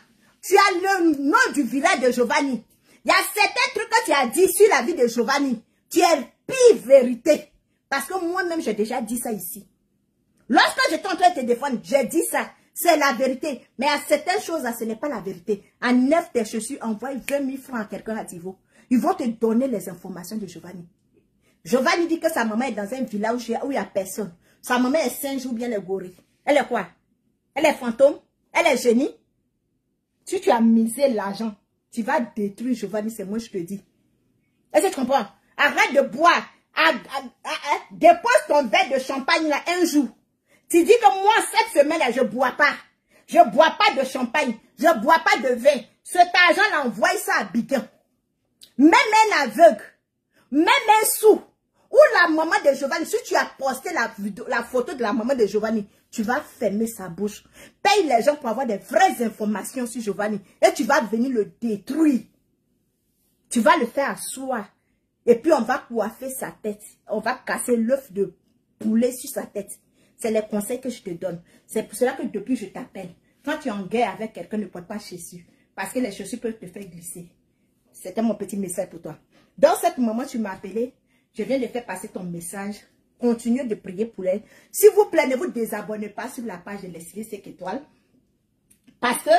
Tu as le nom du village de Giovanni. Il y a certains trucs que tu as dit sur la vie de Giovanni. Tu es pire vérité. Parce que moi-même, j'ai déjà dit ça ici. Lorsque j'étais en train de te défendre, j'ai dit ça. C'est la vérité. Mais à certaines choses, là, ce n'est pas la vérité. Enlève tes chaussures, envoie 20 000 francs à quelqu'un à Tivo. Ils vont te donner les informations de Giovanni. Giovanni dit que sa maman est dans un village où il n'y a personne. Sa maman est singe ou bien elle est gorille. Elle est quoi? Elle est fantôme? Elle est génie? Si tu as misé l'argent, tu vas détruire Giovanni, c'est moi je te dis. Est-ce que tu comprends? Arrête de boire. Dépose ton verre de champagne là un jour. Tu dis que moi, cette semaine-là, je ne bois pas. Je ne bois pas de champagne. Je ne bois pas de vin. Cet argent-là, envoie ça à Bidon. Même un aveugle, même un sou, ou la maman de Giovanni, si tu as posté la photo de la maman de Giovanni, tu vas fermer sa bouche. Paye les gens pour avoir des vraies informations sur Giovanni. Et tu vas venir le détruire. Tu vas le faire asseoir. Et puis on va coiffer sa tête. On va casser l'œuf de poulet sur sa tête. C'est les conseils que je te donne. C'est pour cela que depuis je t'appelle. Quand tu es en guerre avec quelqu'un, ne porte pas chaussures. Parce que les chaussures peuvent te faire glisser. C'était mon petit message pour toi. Dans ce moment, tu m'as appelé. Je viens de faire passer ton message. Continuez de prier pour elle. S'il vous plaît, ne vous désabonnez pas sur la page de Leslie 5 étoiles. Parce que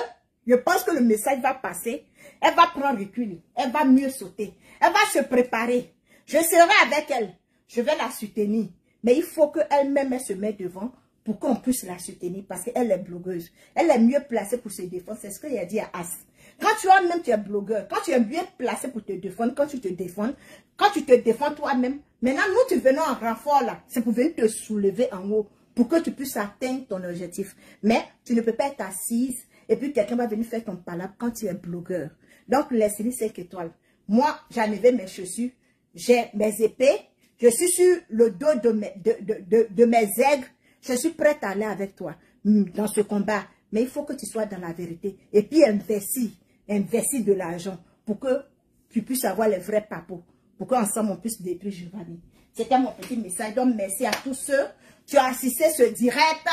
je pense que le message va passer. Elle va prendre recul. Elle va mieux sauter. Elle va se préparer. Je serai avec elle. Je vais la soutenir. Mais il faut qu'elle-même se mette devant pour qu'on puisse la soutenir. Parce qu'elle est blogueuse. Elle est mieux placée pour se défendre. C'est ce qu'il a dit à As. Quand tu es blogueur, quand tu es bien placé pour te défendre, quand tu te défends toi-même, maintenant nous te venons en renfort là, c'est pour venir te soulever en haut, pour que tu puisses atteindre ton objectif. Mais tu ne peux pas être assise et puis quelqu'un va venir faire ton palabre quand tu es blogueur. Donc Leslie 5 étoiles. Moi, j'ai enlevé mes chaussures, j'ai mes épées, je suis sur le dos de mes aigles, je suis prête à aller avec toi dans ce combat. Mais il faut que tu sois dans la vérité. Et puis investis de l'argent pour que tu puisses avoir les vrais papos. Pour qu'ensemble on puisse détruire Giovanni. C'était mon petit message. Donc merci à tous ceux qui ont assisté ce direct.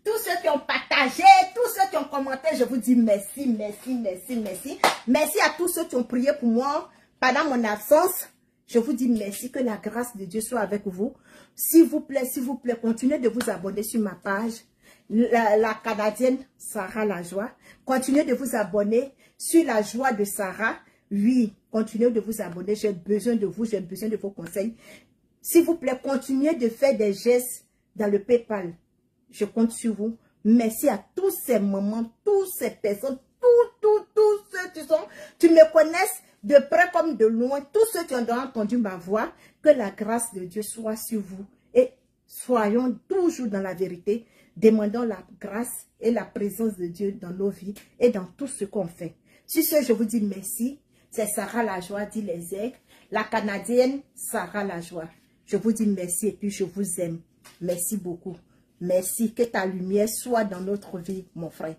Tous ceux qui ont partagé, tous ceux qui ont commenté. Je vous dis merci, merci, merci, merci. Merci à tous ceux qui ont prié pour moi pendant mon absence. Je vous dis merci. Que la grâce de Dieu soit avec vous. S'il vous plaît, continuez de vous abonner sur ma page. La Canadienne Sarah Lajoie. Continuez de vous abonner sur la joie de Sarah. Oui, continuez de vous abonner. J'ai besoin de vous, j'ai besoin de vos conseils. S'il vous plaît, continuez de faire des gestes dans le PayPal. Je compte sur vous. Merci à tous ces moments, toutes ces personnes, tous ceux qui me connaissent de près comme de loin, tous ceux qui ont entendu ma voix. Que la grâce de Dieu soit sur vous. Et soyons toujours dans la vérité. Demandons la grâce et la présence de Dieu dans nos vies et dans tout ce qu'on fait. Sur ce, je vous dis merci. C'est Sarah Lajoie, dit les aigles. La Canadienne Sarah Lajoie. Je vous dis merci et puis je vous aime. Merci beaucoup. Merci. Que ta lumière soit dans notre vie, mon frère.